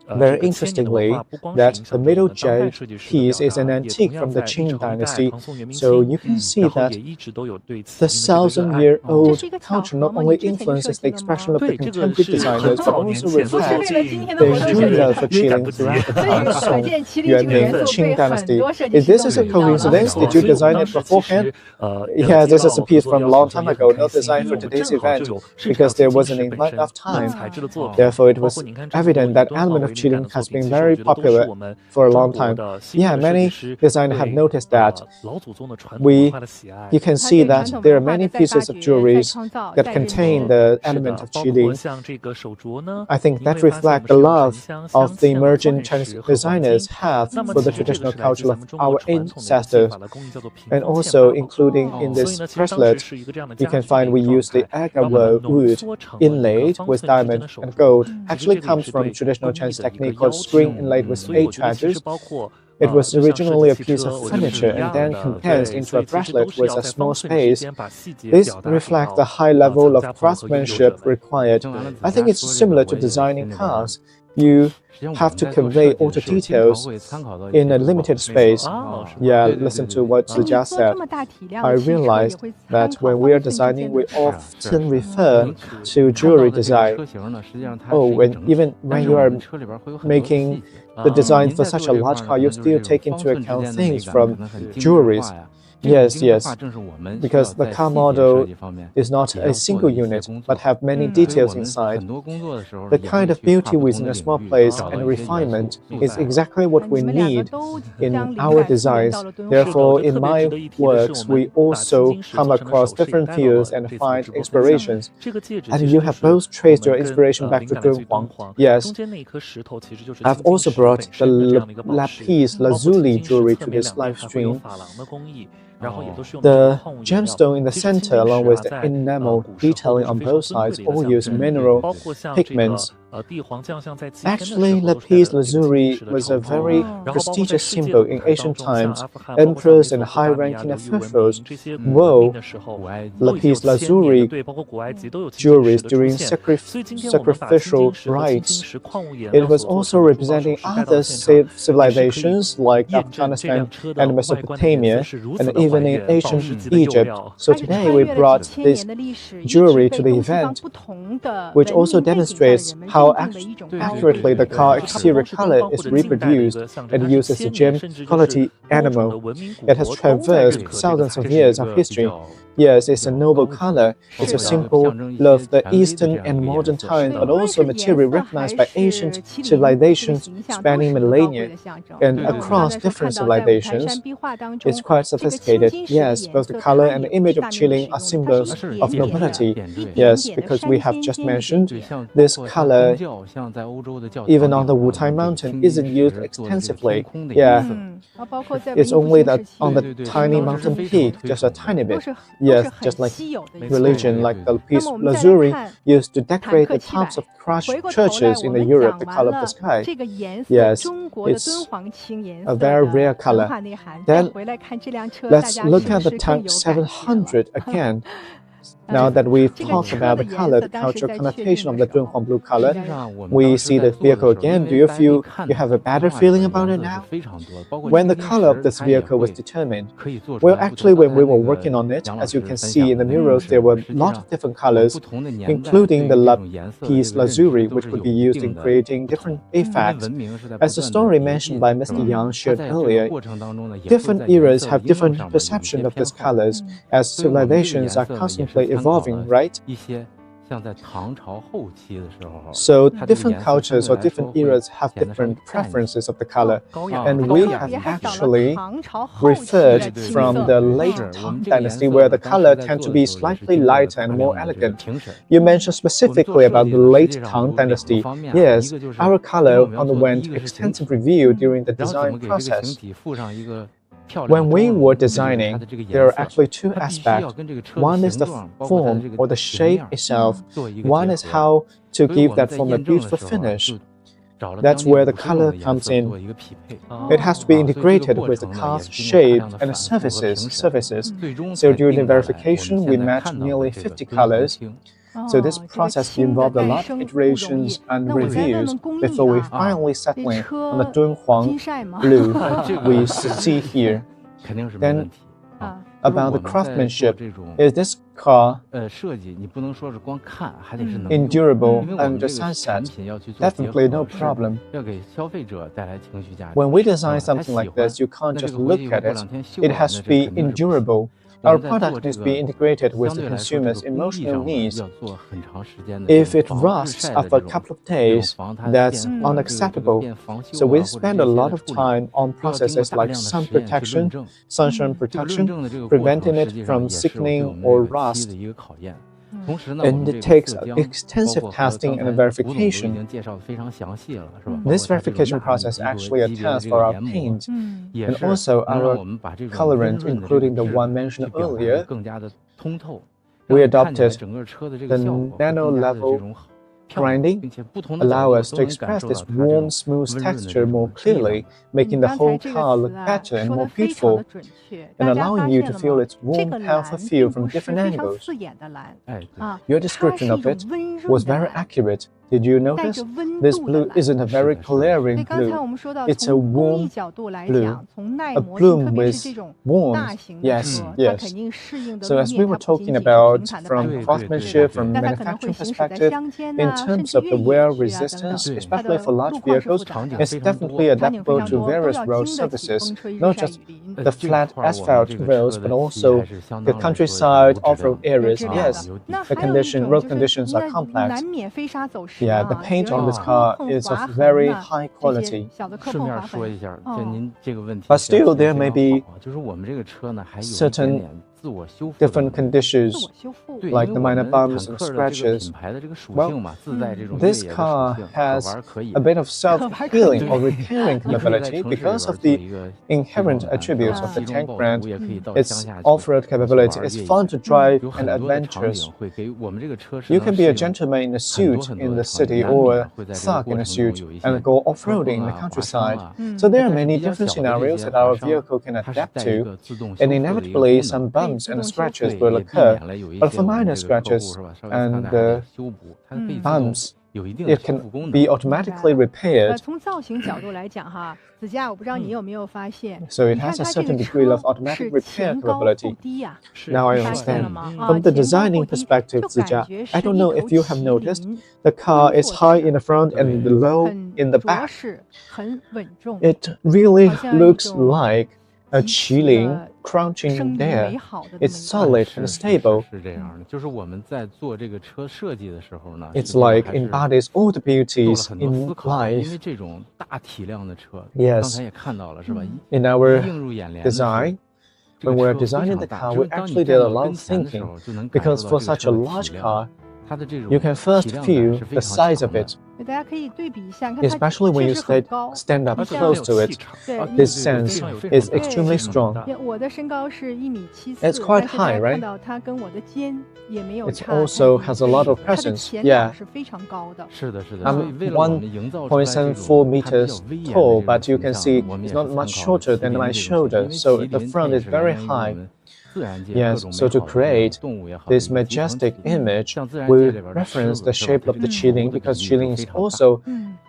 Very interestingly, that the middle jade piece is an antique from the Qing dynasty, so you can see that the 1,000-year-old culture not only influences the expression of the contemporary designers, but also reflects the enduring love for Qilin throughout the Tang, Song, Yuanming, Qing dynasty. If this is a coincidence, did you design it beforehand? Yeah, this is a piece from a long time ago, not designed for today's event, because there wasn't enough time. Therefore, it was evident that element of Qilin has been very popular for a long time. Yeah, many designers have noticed that. You can see that there are many pieces of jewelry that contain the element of Qilin. I think that reflects the love of the emerging Chinese designers have for the traditional culture of our ancestors. And also, including in this bracelet, you can find we use the agate wood inlaid with diamond and gold. Actually comes from traditional Chinese technique called string inlaid with 8 treasures. It was originally a piece of furniture and then condensed into a bracelet with a small space. This reflects the high level of craftsmanship required. I think it's similar to designing cars. You have to convey all the details in a limited space. Yeah, listen to what Zija said. I realized that when we are designing, we often refer to jewelry design. Even when you are making the design for such a large car, you still take into account things from jewelries. Yes, because the car model is not a single unit, but have many details inside. The kind of beauty within a small place and refinement is exactly what we need in our designs. Therefore, in my works, we also come across different fields and find inspirations. And you have both traced your inspiration back to Dunhuang. Yes. I've also brought the lapis lazuli jewelry to this live stream. The gemstone in the center, along with the enamel detailing on both sides, all use mineral pigments. Actually, lapis lazuli was a very prestigious symbol in ancient times. Emperors and high-ranking officials wore lapis lazuli jewelry during sacrificial rites. It was also representing other civilizations like Afghanistan and Mesopotamia, and even in ancient Egypt. So today we brought this jewelry to the event, which also demonstrates how accurately the car exterior color is reproduced and uses a gem quality enamel. It has traversed thousands of years of history. Yes, it's a noble color. It's a symbol of the Eastern and modern times, but also material recognized by ancient civilizations spanning millennia and across different civilizations. It's quite sophisticated. Yes, both the color and the image of Qilin are symbols of nobility. Yes, because we have just mentioned this color, even on the Wutai mountain, isn't used extensively. Yeah, it's only that on the tiny mountain peak, just a tiny bit. Yes, just like religion, like the lapis lazuli used to decorate the tops of churches in Europe, the color of the sky. Yes, it's a very rare color. Then let's look at the Tank 700 again. Now that we've talked about the color, the cultural connotation of the Dunhuang blue color, we see the vehicle again. Do you feel you have a better feeling about it now? When the color of this vehicle was determined, well, actually, when we were working on it, as you can see in the murals, there were a lot of different colors, including the lapis lazuli, which would be used in creating different effects. As the story mentioned by Mr. Yang shared earlier, different eras have different perception of these colors, as civilizations are constantly evolving, right? So different cultures or different eras have different preferences of the color, and we have actually referred from the late Tang Dynasty, where the color tends to be slightly lighter and more elegant. You mentioned specifically about the late Tang Dynasty. Yes, our color underwent extensive review during the design process. When we were designing, there are actually two aspects. One is the form or the shape itself. One is how to give that form a beautiful finish. That's where the color comes in. It has to be integrated with the car's shape and the surfaces. So during the verification, we matched nearly 50 colors. So this process involved a lot of iterations and reviews before we finally settling on the Dunhuang blue we see here. Then about the craftsmanship, is this car endurable under sunset? Definitely no problem. When we design something like this, you can't just look at it. It has to be endurable. Our product needs to be integrated with the consumer's emotional needs. If it rusts after a couple of days, that's unacceptable. So we spend a lot of time on processes like sun protection, sunshine protection, preventing it from sickening or rust. And it takes extensive testing and verification. This verification process actually a test for our paint and also our colorant, including the one mentioned earlier. We adopted the nano-level grinding, allow us to express this warm, smooth texture more clearly, making the whole car look better and more beautiful, and allowing you to feel its warm, powerful feel from different angles. Your description of it was very accurate. Did you notice? This blue isn't a very glaring blue. It's a warm blue, a bloom with warmth. Yes, yes. So as we were talking about from craftsmanship, from manufacturing perspective, in terms of the wear resistance, especially for large vehicles, it's definitely adaptable to various road surfaces, not just the flat asphalt roads, but also the countryside, off-road areas. Yes, the road conditions are complex. Yeah, the paint on this car is of very high quality. But still, there may be certain different conditions, like the minor bumps and scratches. Well, this car has a bit of self-healing or repairing capability because of the inherent attributes of the tank brand. Its off-road capability is fun to drive and adventurous. You can be a gentleman in a suit in the city or a thug in a suit and go off-roading in the countryside. So there are many different scenarios that our vehicle can adapt to, and inevitably some bumps and scratches will occur. But for minor scratches and bumps, it can be automatically repaired. So it has a certain degree of automatic repair capability. Now I understand. From the designing perspective, Zijia, I don't know if you have noticed, the car is high in the front and low in the back. It really looks like a Qilin crouching there. It's solid and stable. It's like embodies all the beauties in life. Yes. In our design, when we're designing the car, we actually did a lot of thinking, because for such a large car, you can first feel the size of it, especially when you stand up close to it. This sense is extremely strong. It's quite high, right? It also has a lot of presence. Yeah. I'm 1.74 meters tall, but you can see it's not much shorter than my shoulder, so the front is very high. Yes, so to create this majestic image, we reference the shape of the Qilin, because Qilin is also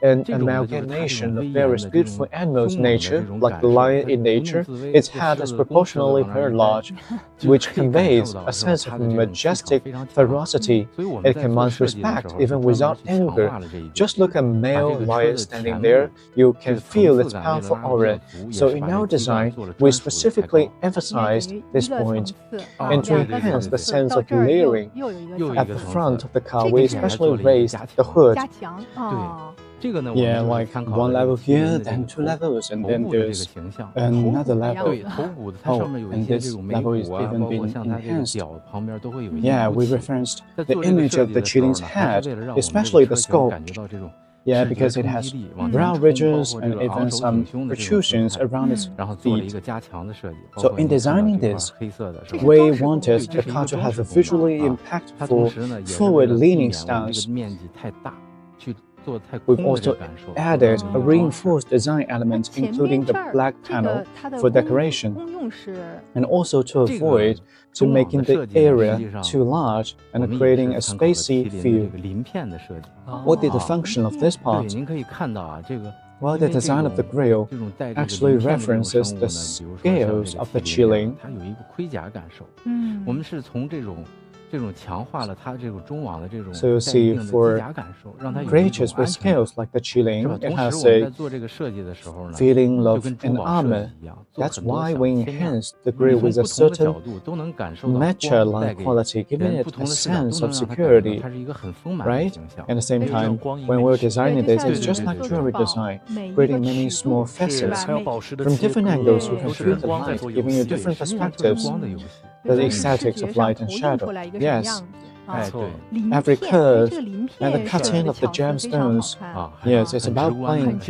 an amalgamation of various beautiful animals in nature, like the lion in nature. Its head is proportionally very large, which conveys a sense of majestic ferocity. It commands respect even without anger. Just look at a male lion standing there, you can feel its powerful aura. So in our design, we specifically emphasized this point. And to enhance the sense of layering, at the front of the car, we especially raised the hood. Yeah, like one level here, then two levels, and then there's another level. Oh, and this level is even been enhanced. Yeah, we referenced the image of the Qilin's head, especially the skull. Yeah, because it has brown ridges and even some protrusions around its feet. So in designing this, we wanted the car to have a visually impactful, forward-leaning stance. We've also added a reinforced design element, including the black panel for decoration, and also to avoid making the area too large and creating a spacey feel. What is the function of this part? Well, the design of the grill actually references the scales of the ceiling. So you see, for creatures with scales like the ceiling, it has a feeling of an armor. That's why we enhanced the grill with a certain mecha-like quality, giving it a sense of security, right? At the same time, when we're designing this, it's just like jewelry design, creating many small facets. From different angles, you can feel the light, giving you different perspectives. The aesthetics of light and shadow. Yes. Every curve and the cutting of the gemstones. Yes, it's about playing of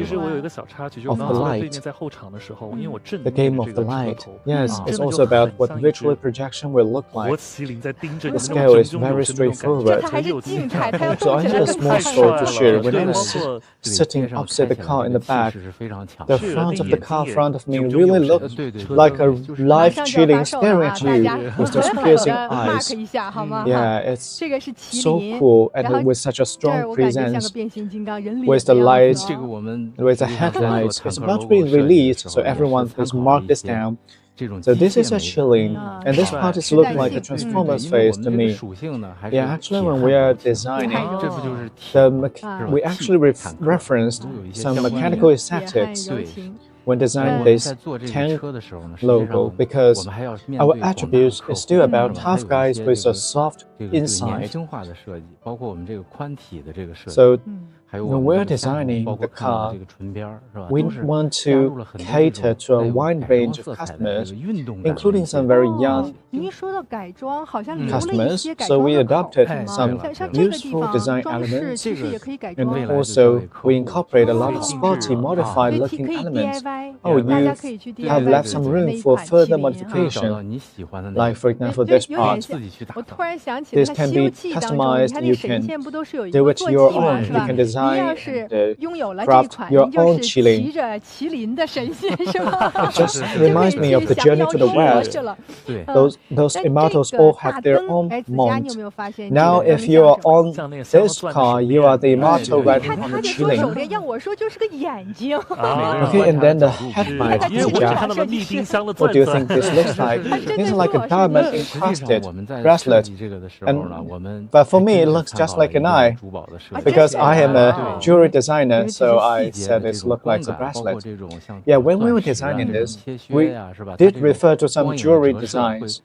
the light. The game of the light. Yes, it's also about what visual projection will look like. The scale is very straightforward. So I have a small story to share. When I was sitting opposite the car in the back, the front of the car in front of me really looked like a live chilling staring at you with those piercing eyes. Yeah, it's so cool, and with such a strong presence, with the lights, with the headlights. It's about to be released, so everyone please mark this down. So this is a chilling, and this part is look like a Transformers face to me. Yeah, actually when we are designing, we actually referenced some mechanical aesthetics when designing this tank logo, because our attributes is still about tough guys with a soft inside. So when we're designing the car, we want to cater to a wide range of customers, including some very young customers. So we adopted some useful design elements, and also we incorporate a lot of sporty, modified looking elements. Oh, you have left some room for further modification. Like for example, this part. This can be customized. You can do it your own. You can design and craft your own chilling. It just reminds me of the journey to the West. Those immortals all have their own mount. Now, if you are on this car, you are the immortal riding on the chilling. Okay, and then the headlight. What do you think this looks like? It's like a diamond encrusted bracelet. But for me, it looks just like an eye, because I am a jewelry designer, so I said it looked like a bracelet. Yeah, when we were designing this, we did refer to some jewelry designs.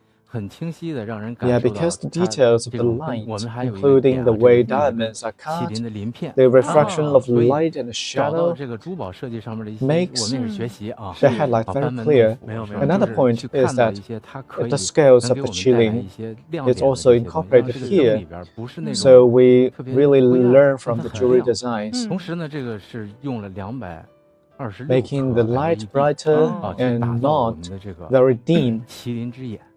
Yeah, because the details of the light, including the way diamonds are cut, the refraction of light and shadow, makes the headlight very clear. Another point is that the scales of the chilling is also incorporated here, so we really learn from the jewelry designs, making the light brighter and not very dim.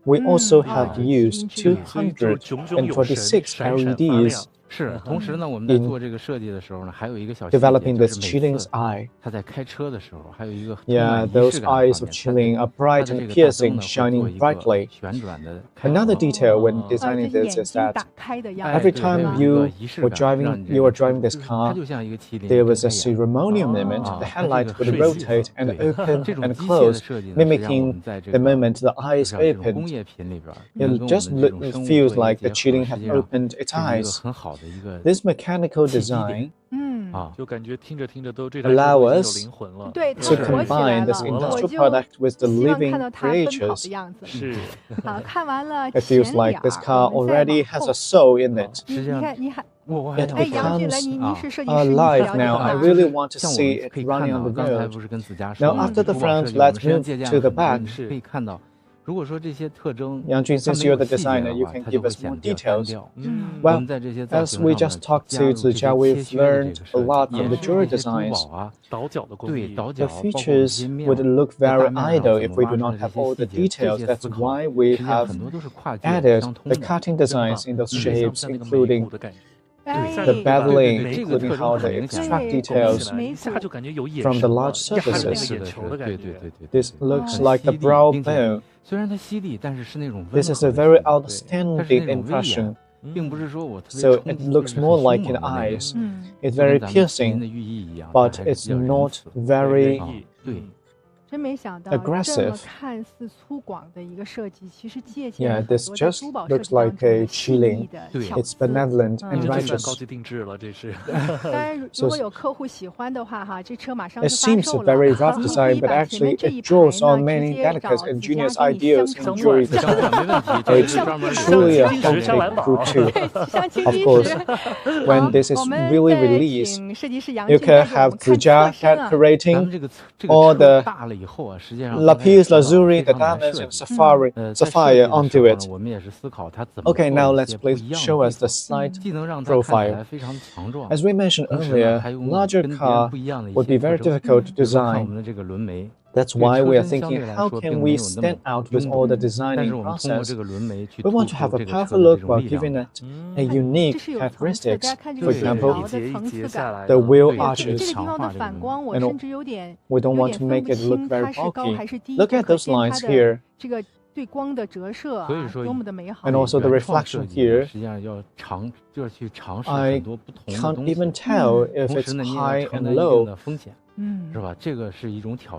We also have used 226 LEDs in developing this chilling's eye. Yeah, those eyes of chilling are bright and piercing, shining brightly. Another detail when designing this is that every time you are driving this car, there was a ceremonial moment. The headlight would rotate and open and close, mimicking the moment the eyes opened. It just feels like the chilling has opened its eyes. This mechanical design allow us to combine this industrial product with the living creatures. It feels like this car already has a soul in it. It becomes alive now. I really want to see it running on the road. Now, after the front, let's move to the back. Yangjun, since you're the designer, you can give us more details. Well, as we just talked to Zijia, we've learned a lot from the jewelry designs. The features would look very idle if we do not have all the details. That's why we have added the cutting designs in those shapes, including the beveling, including how they extract details from the large surfaces. This looks like the brow bone. This is a very outstanding impression. So it looks more like an eyes. It's very piercing, but it's not very aggressive. Yeah, this just looks like a chilling. It's benevolent and righteous. So it seems a very rough design, but actually it draws on many delicate and genius ideas in jewelry design. It's truly a haute couture. Of course, when this is really released, you can have Zija decorating or the lapis lazuli, the diamonds and sapphire onto it. Okay, now let's please show us the side profile. As we mentioned earlier, larger car would be very difficult to design. That's why we are thinking, how can we stand out with all the designing process? We want to have a powerful look while giving it a unique characteristics. For example, the wheel arches. And we don't want to make it look very bulky. Look at those lines here. And also the reflection here. I can't even tell if it's high and low.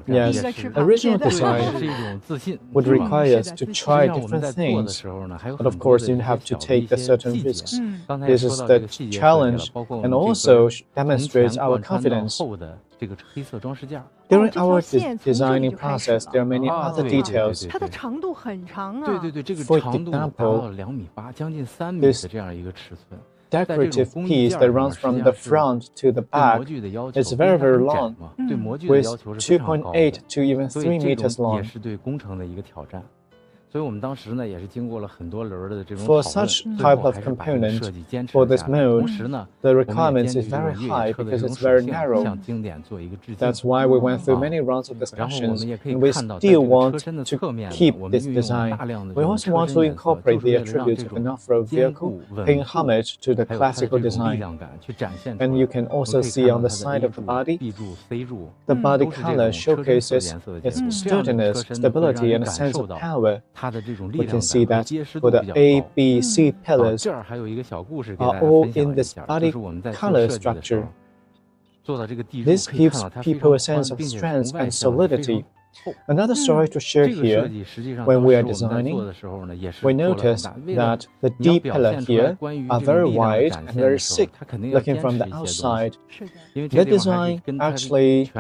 Yes, original design would require us to try different things, but of course you have to take the certain risks. This is the challenge and also demonstrates our confidence. During our designing process, there are many other details. For example, this decorative piece that runs from the front to the back is very, very long, with 2.8 to even 3 meters long. For such type of component, for this mode, the requirements is very high because it's very narrow. That's why we went through many rounds of discussions, and we still want to keep this design. We also want to incorporate the attributes of an off-road vehicle, paying homage to the classical design. And you can also see on the side of the body, the body color showcases its sturdiness, stability, and a sense of power. We can see that for the A, B, C pillars are all in this body color structure. This gives people a sense of strength and solidity. Another story to share here, when we are designing, we noticed that the D pillar here are very wide and very thick, looking from the outside. The design actually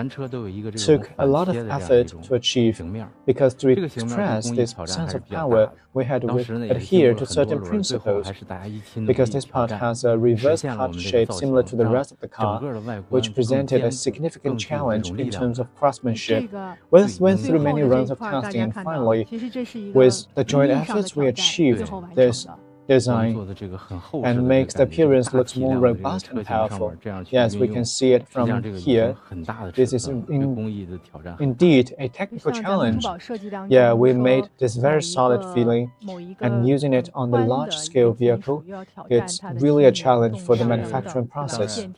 took a lot of effort to achieve, because to express this sense of power, we had to adhere to certain principles, because this part has a reverse cut shape similar to the rest of the car, which presented a significant challenge in terms of craftsmanship. We went through many rounds of testing, and finally, with the joint efforts, we achieved this design and makes the appearance look more robust and powerful. Yes, we can see it from here. This is indeed a technical challenge. Yeah, we made this very solid feeling, and using it on the large-scale vehicle, it's really a challenge for the manufacturing process.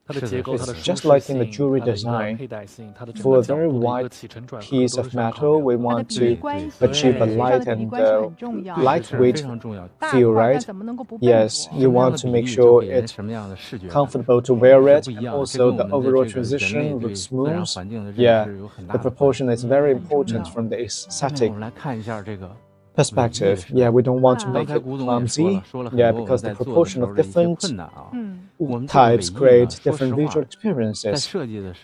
It's just like in the jewelry design. For a very wide piece of metal, we want to achieve a light and lightweight feel, right? Yes, you want to make sure it's comfortable to wear it, and also the overall transition looks smooth. Yeah, the proportion is very important from the aesthetic perspective. Yeah, we don't want to make it clumsy. Yeah, because the proportion of different types create different visual experiences.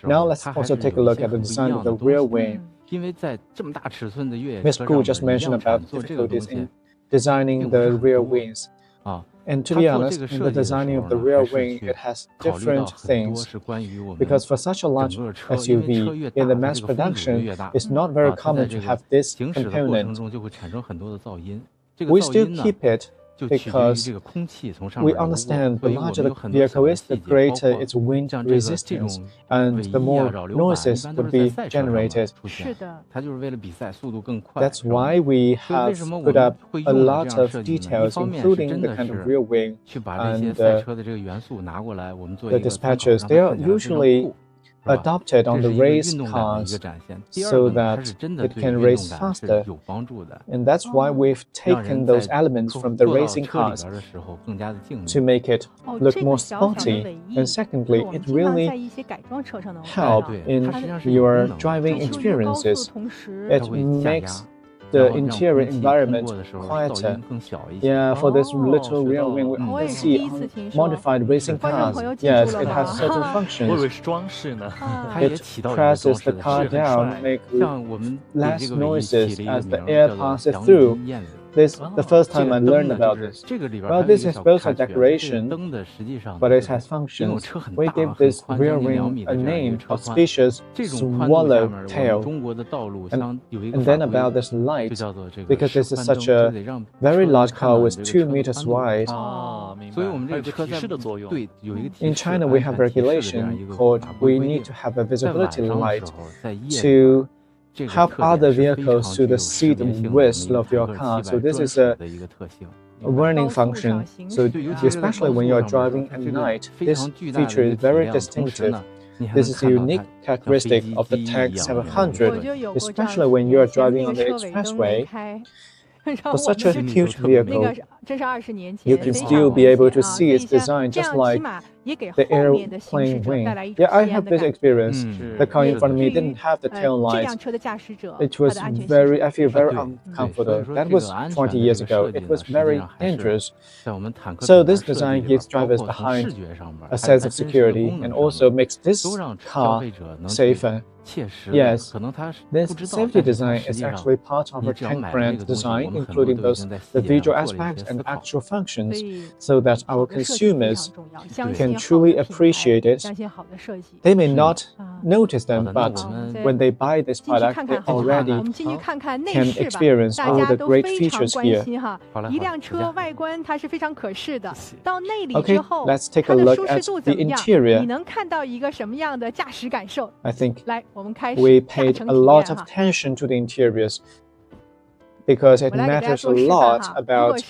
Now let's also take a look at the design of the rear wing. Ms. Gu just mentioned about difficulties in designing the rear wings. And to be honest, in the designing of the rear wing, it has different things. Because for such a large SUV, in the mass production, it's not very common to have this component. We still keep it because we understand the larger the vehicle is, the greater its wind resistance, and the more noises would be generated. That's why we have put up a lot of details, including the kind of rear wing and the dispatchers. They are usually adopted on the race cars so that it can race faster. And that's why we've taken those elements from the racing cars to make it look more sporty. And secondly, it really helps in your driving experiences. It makes the interior environment quieter. Yeah, for this little rear wing, we often see modified racing cars. Yes, it has certain functions. It presses the car down, make less noises as the air passes through. This the first time I learned about this. Well, this is both a decoration, but it has functions. We give this rear wing a name, auspicious swallowtail. And then about this light, because this is such a very large car with 2 meters wide. In China, we have regulation called we need to have a visibility light to help other vehicles to see the width of your car. So this is a warning function. So especially when you are driving at night, this feature is very distinctive. This is a unique characteristic of the Tag 700, especially when you are driving on the expressway. For such a huge vehicle, you can still be able to see its design just like the airplane wing. Yeah, I have this experience. The car in front of me didn't have the tail lights. It was I feel very uncomfortable. That was 20 years ago. It was very dangerous. So this design gives drivers behind a sense of security and also makes this car safer. Yes, this safety design is actually part of our tank brand design, including both the visual aspects and actual functions, so that our consumers can truly appreciate it. They may not notice them, but when they buy this product, they already can experience all the great features here. Okay, let's take a look at the interior. I think we paid a lot of attention to the interiors because it matters a lot about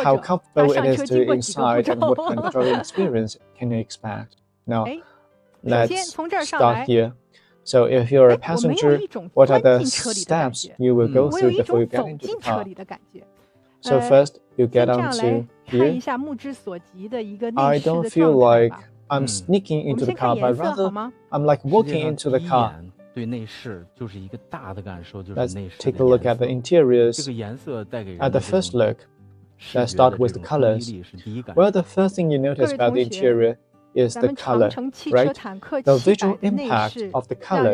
how comfortable it is to inside and what kind of driving experience can you expect. Now, let's start here. So if you're a passenger, what are the steps you will go through before you get into the car? So first, you get onto here. I don't feel like I'm sneaking into the car, but rather I'm like walking into the car. Let's take a look at the interiors. At the first look, let's start with the colors. Well, the first thing you notice about the interior is the color, right? The visual impact of the color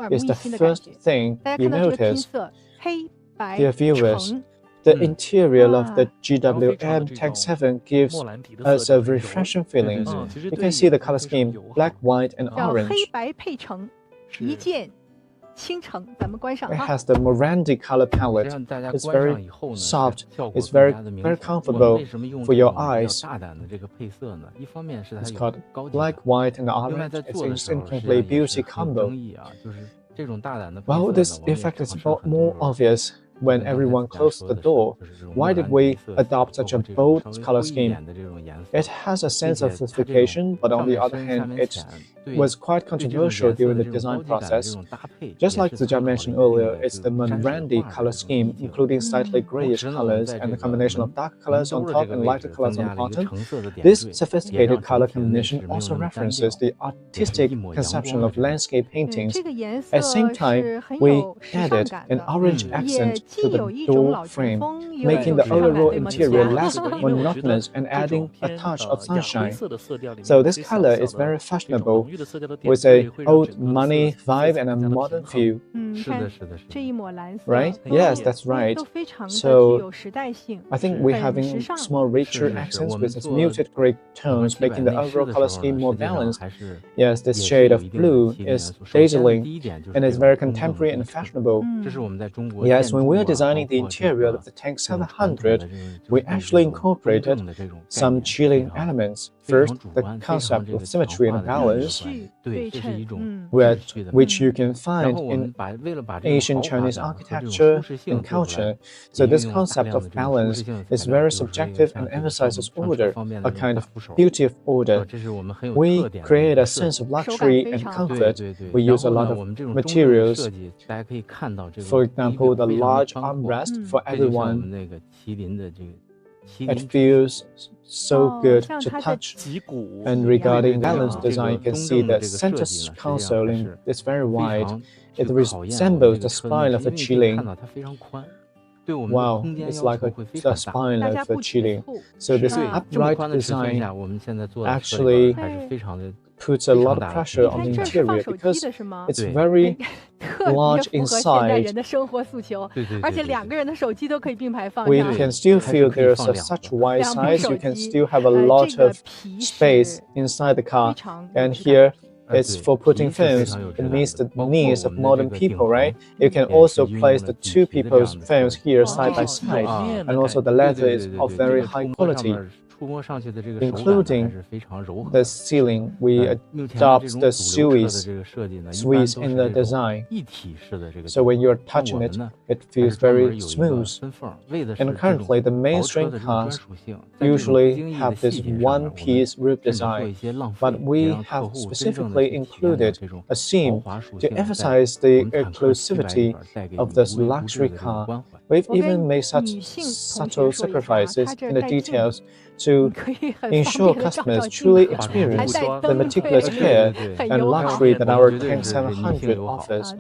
is the first thing you notice. Dear viewers, the interior of the GWM Tag 7 gives us a refreshing feeling. You can see the color scheme, black, white, and orange. It has the Morandi color palette. It's very soft. It's very comfortable for your eyes. It's called black, white, and orange. It's instantly beauty combo. Well, this effect is more obvious when everyone closed the door. Why did we adopt such a bold color scheme? It has a sense of sophistication, but on the other hand, it was quite controversial during the design process. Just like Zijia mentioned earlier, it's the Morandi color scheme, including slightly grayish colors and the combination of dark colors on top and lighter colors on the bottom. This sophisticated color combination also references the artistic conception of landscape paintings. At the same time, we added an orange accent to the door frame, making the overall interior less monotonous and adding a touch of sunshine. So this color is very fashionable, with an old money vibe and a modern feel. Right? Yes, that's right. So I think we're having small richer accents with its muted gray tones, making the overall color scheme more balanced. Yes, this shade of blue is dazzling and is very contemporary and fashionable. Yes, when we we're designing the interior of the Tank 700, we actually incorporated some chilling elements. First, the concept of symmetry and balance, which you can find in Asian Chinese architecture and culture. So this concept of balance is very subjective and emphasizes order, a kind of beauty of order. We create a sense of luxury and comfort. We use a lot of materials. For example, the large armrest for everyone. It feels so good to touch. And regarding balance design, you can see the center console is very wide. It resembles the spine of a qilin. Wow, it's like the spine of a qilin. So this upright design actually puts a lot of pressure on the interior because it's very large inside. We can still feel there's such wide size. You can still have a lot of space inside the car. And here, it's for putting phones. It meets the needs of modern people, right? You can also place the two people's phones here side by side. And also the leather is of very high quality. Including the ceiling, we adopt the suites in the design. So when you're touching it, it feels very smooth. And currently, the mainstream cars usually have this one-piece roof design, but we have specifically included a seam to emphasize the exclusivity of this luxury car. We've even made such subtle sacrifices in the details to ensure customers truly experience the meticulous care and luxury that our Tank 700 offers.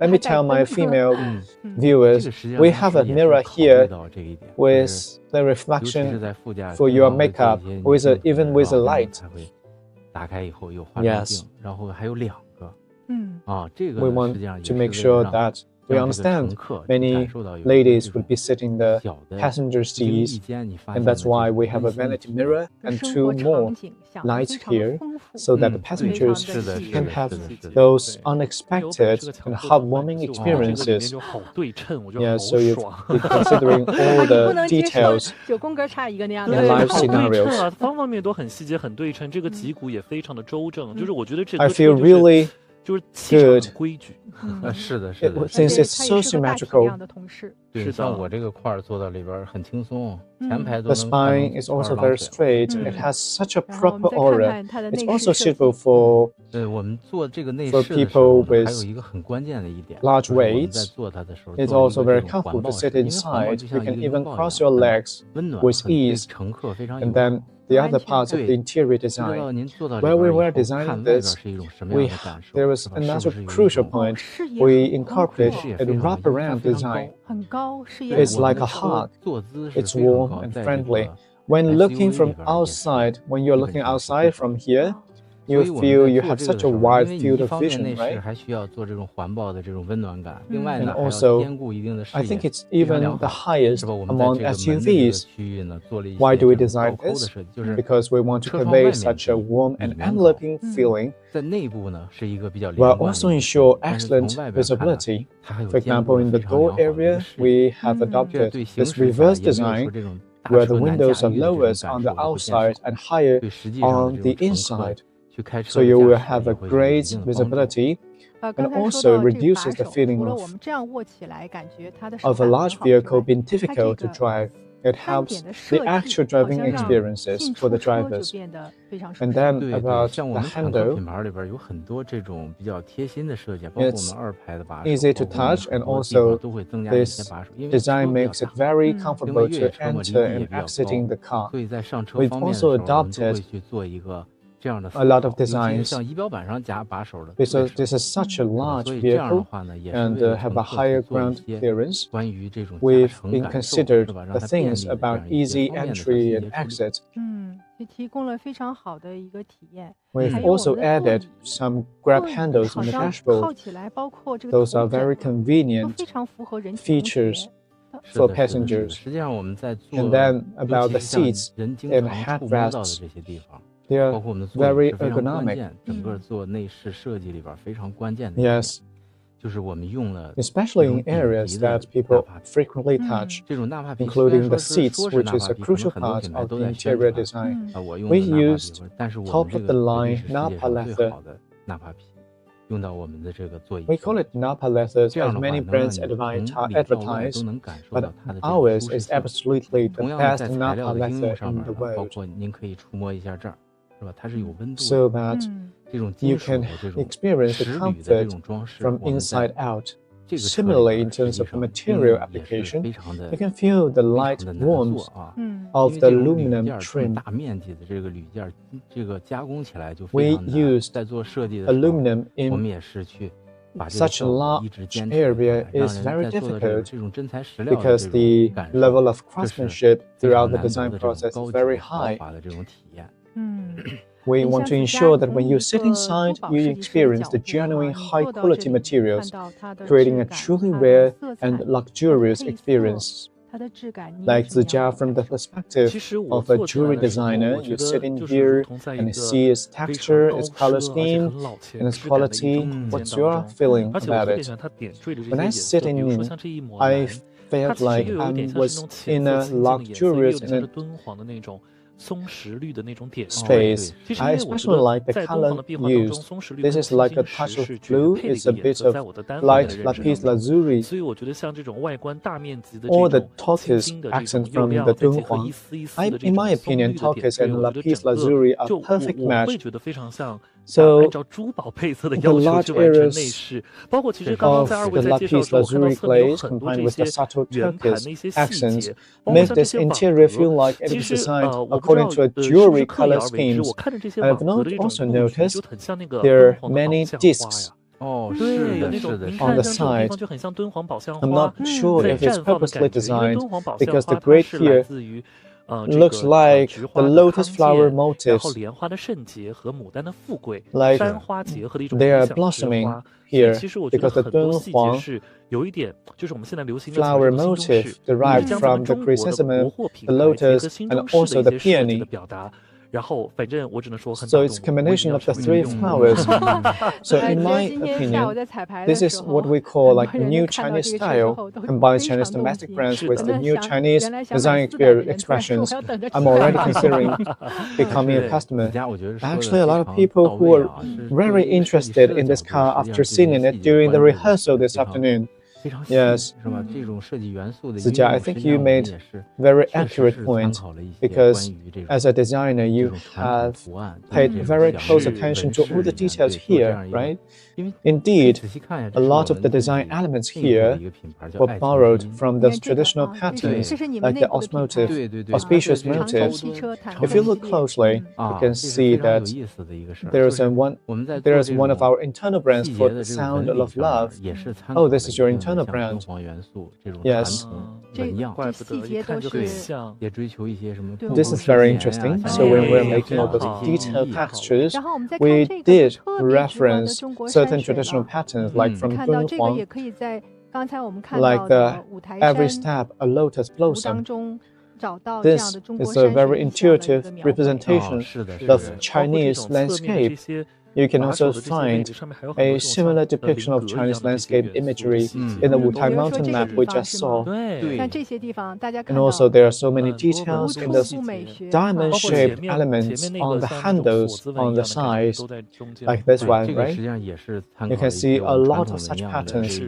Let me tell my female viewers, we have a mirror here with the reflection for your makeup, even with a light. Yes. We want to make sure that we understand many ladies would be sitting in the passenger seats, and that's why we have a vanity mirror and two more lights here, so that the passengers can have those unexpected and heartwarming experiences. Yeah, so you've been considering all the details in life scenarios. I feel really good. Since it's so symmetrical, the spine is also very straight. It has such a proper aura. It's also suitable for people with large weights. It's also very comfortable to sit inside. You can even cross your legs with ease. And then the other parts of the interior design. While we were designing this, there was another crucial point. We incorporated a wraparound design. It's like a hug. It's warm and friendly. When you're looking outside from here, you feel you have such a wide field of vision, right? And also, I think it's even the highest among SUVs. Why do we design this? Because we want to convey such a warm and enveloping feeling, while also ensure excellent visibility. For example, in the door area, we have adopted this reverse design, where the windows are lower on the outside and higher on the inside. So you will have a great visibility, and also reduces the feeling of a large vehicle being difficult to drive. It helps the actual driving experiences for the drivers. And then about the handle, it's easy to touch, and also this design makes it very comfortable to enter and exiting the car. We've also adopted a lot of designs, because this is such a large vehicle and have a higher ground clearance. We've considered the things about easy entry and exit. We've also added some grab handles on the dashboard. Those are very convenient features for passengers. And then about the seats and headrests, they are very ergonomic. Yes. especially in areas that people frequently touch, including the seats, which is a crucial part of the interior design. We used top-of-the-line Napa leather. We call it Napa leather as many brands advertise, but ours is absolutely the best Napa leather in the world. So that you can experience the comfort from inside out. Similarly, in terms of the material application, you can feel the light warmth of the aluminum trim. We used aluminum in such a large area is very difficult because the level of craftsmanship throughout the design process is very high. We want to ensure that when you sit inside, you experience the genuine high-quality materials, creating a truly rare and luxurious experience. Like Zijia, from the perspective of a jewelry designer, you sit in here and see its texture, its color scheme, and its quality. What's your feeling about it? When I sit in, I felt like I was in a luxurious and space. I especially like the color used. This is like a touch of blue. It's a bit of light lapis lazuli. Or the turquoise accent from the Dunhuang. In my opinion, turquoise and lapis lazuli are a perfect match. So, the large areas of the lapis lazuli glaze combined with the subtle turquoise accents make this interior feel like it is designed according to a jewelry color schemes. I have also noticed there are many discs on the side. I'm not sure if it's purposely designed because the grade here looks like the lotus flower motifs, like they are blossoming here because the Dunhuang flower motif derived from the chrysanthemum, the lotus, and also the peony. So it's a combination of the three flowers. So in my opinion, this is what we call like new Chinese style, combines Chinese domestic brands with the new Chinese design expressions. I'm already considering becoming a customer. Actually, a lot of people who are very interested in this car after seeing it during the rehearsal this afternoon. Yes, Zijia, I think you made very accurate point because as a designer, you have paid very close attention to all the details here, right? Indeed, a lot of the design elements here were borrowed from the traditional patterns like the auspicious motifs. If you look closely, you can see that there is one of our internal brands for the sound of love. Oh, this is your internal brand. Yes. This is very interesting. So when we're making all those detailed textures, we did reference certain traditional patterns like from Dunhuang, like the every step a lotus blossom. This is a very intuitive representation of Chinese landscape. You can also find a similar depiction of Chinese landscape imagery in the Wutai mountain map we just saw. And also there are so many details in those diamond-shaped elements on the handles on the sides, like this one, right? You can see a lot of such patterns.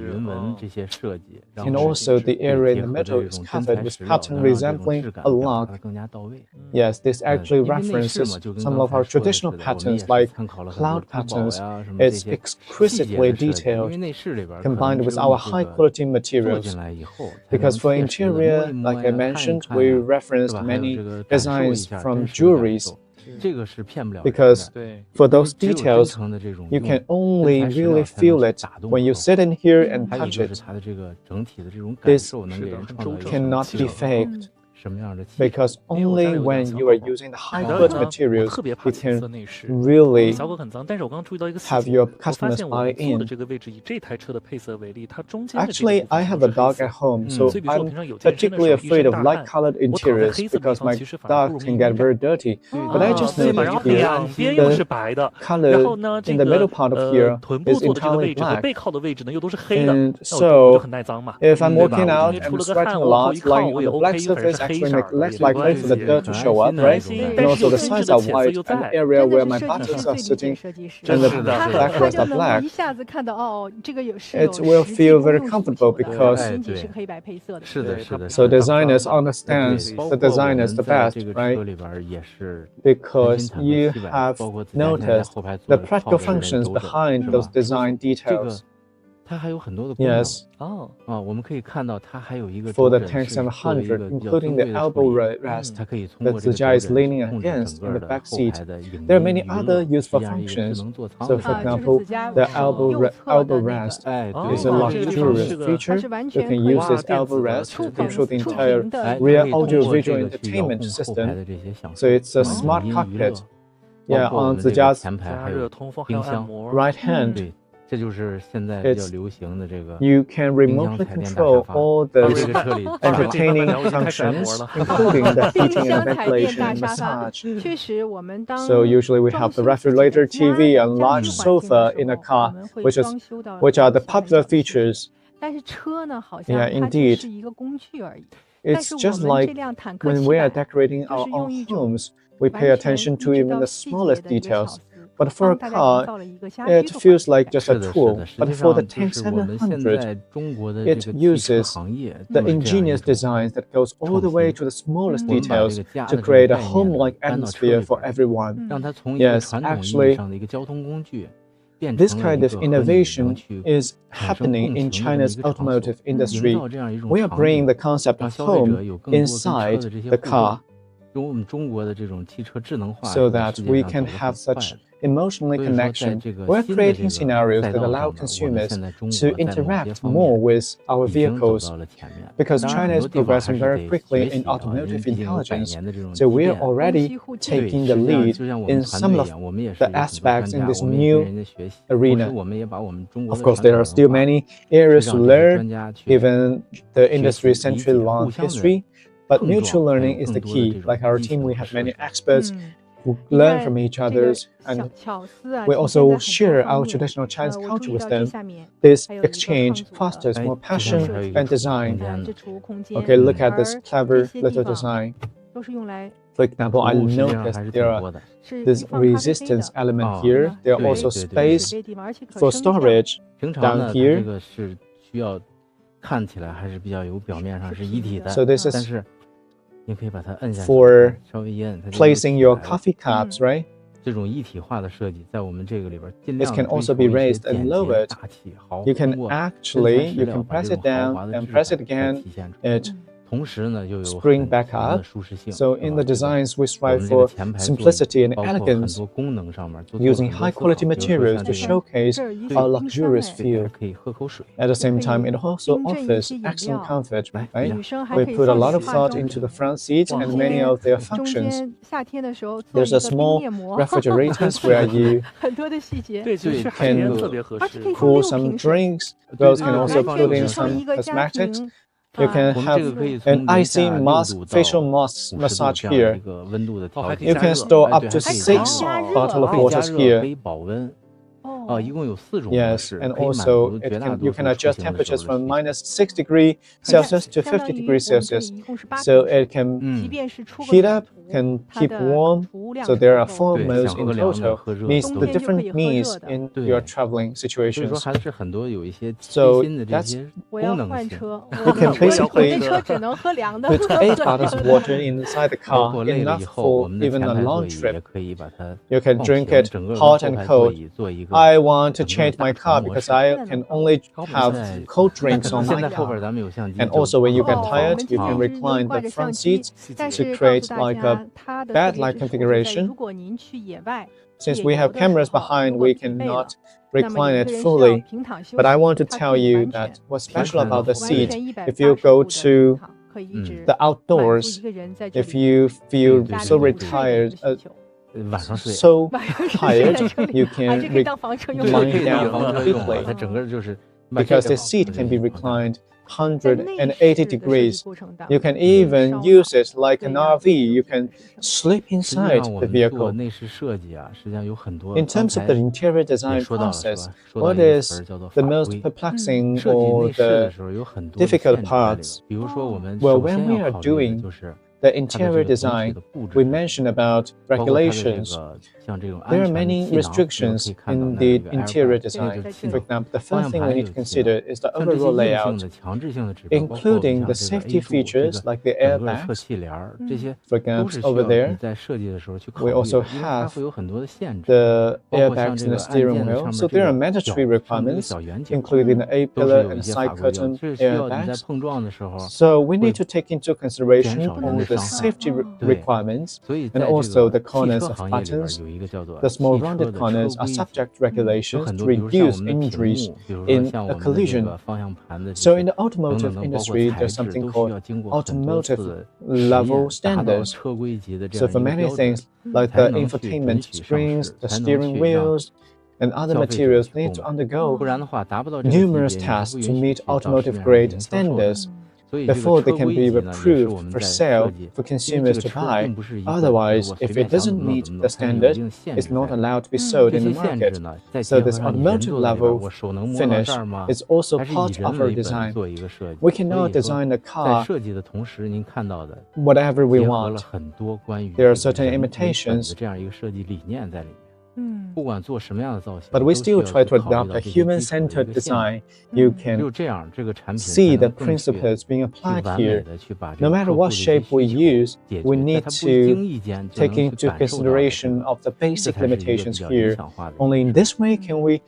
And also the area in the middle is covered with pattern resembling a log. Yes, this actually references some of our traditional patterns like cloud patterns. It's exquisitely detailed, combined with our high-quality materials. Because for interior, like I mentioned, we referenced many designs from jewelries. Because for those details, you can only really feel it when you sit in here and touch it. This cannot be faked. because only when you are using the high-quality materials, you can really have your customers buy in. Actually, I have a dog at home, so I'm particularly afraid of light-colored interiors because my dog can get very dirty. But I just noticed here, the color in the middle part of here is entirely black. And so, if I'm working out and sweating a lot, lying on the black surface actually makes less likely for the dirt to show up, right? And also the sides are white, and the area where my buttocks are sitting and the backrest are black, it will feel very comfortable because so designers understand the designers the best, right? Because you have noticed the practical functions behind those design details. Yes. For the tank 700, including the elbow rest that Zijia is leaning against in the back seat, there are many other useful functions. So, for example, the elbow rest is a luxurious feature. You can use this elbow rest to control the entire rear audio-visual entertainment system. So it's a smart cockpit. Yeah, on Zijia's right hand. You can remotely control all the entertaining functions, including the heating and ventilation and massage. So usually we have the refrigerator, TV, and large sofa in a car, which are the popular features. Yeah, indeed. It's just like when we are decorating our own homes, we pay attention to even the smallest details. But for a car, it feels like just a tool. But for the Tank 700, it uses the ingenious designs that goes all the way to the smallest details to create a home-like atmosphere for everyone. Yes, actually, this kind of innovation is happening in China's automotive industry. We are bringing the concept of home inside the car so that we can have such emotional connection. We're creating scenarios that allow consumers to interact more with our vehicles because China is progressing very quickly in automotive intelligence. So we are already taking the lead in some of the aspects in this new arena. Of course, there are still many areas to learn, given the industry-centric long history. But mutual learning is the key. Like our team, we have many experts who learn from each other, and we also share our traditional Chinese culture with them. This exchange fosters more passion and design. Okay, look at this clever little design. For example, I noticed there are this resistance element here. There are also space for storage down here. So this is for placing your coffee cups, right? It can also be raised and lowered. You can press it down and press it again. It spring back up. So in the designs, we strive for simplicity and elegance, using high-quality materials to showcase our luxurious feel. At the same time, it also offers excellent comfort, right? We put a lot of thought into the front seats and many of their functions. There's a small refrigerator where you can cool some drinks. Those can also put in some cosmetics. You can have an icy facial massage here. You can store up to 6 bottles of water here. Yes, and also you can adjust temperatures from -6 degrees Celsius to 50 degrees Celsius. So it can heat up, can keep warm. So there are 4 modes in total, means the different needs in your traveling situations. So that's you can basically put 8 bottles of water inside the car, enough for even a long trip. You can drink it hot and cold. I want to change my car because I can only have cold drinks on my car. And also when you get tired, you can recline the front seats to create like a bed-like configuration. Since we have cameras behind, we cannot recline it fully. But I want to tell you that what's special about the seat, if you go to the outdoors, if you feel so retired, so tired, you can lie down completely. Because the seat can be reclined 180 degrees. You can even use it like an RV. You can sleep inside the vehicle. In terms of the interior design process, what is the most perplexing or the difficult parts? Well, when we are doing the interior design, we mentioned about regulations. There are many restrictions in the interior design. For example, the first thing we need to consider is the overall layout, including the safety features like the airbags. For example, over there, we also have the airbags in the steering wheel. So there are mandatory requirements, including the A-pillar and side curtain airbags. So we need to take into consideration all the safety requirements and also the corners of buttons. The small rounded corners are subject to regulations to reduce injuries in a collision. So in the automotive industry, there's something called automotive level standards. So for many things, like the infotainment screens, the steering wheels, and other materials need to undergo numerous tests to meet automotive grade standards before they can be approved for sale for consumers to buy. Otherwise, if it doesn't meet the standard, it's not allowed to be sold in the market. So this automotive level finish is also part of our design. We cannot design a car whatever we want. There are certain limitations. But we still try to adopt a human-centered design. You can see the principles being applied here. No matter what shape we use, we need to take into consideration of the basic limitations here. Only in this way can we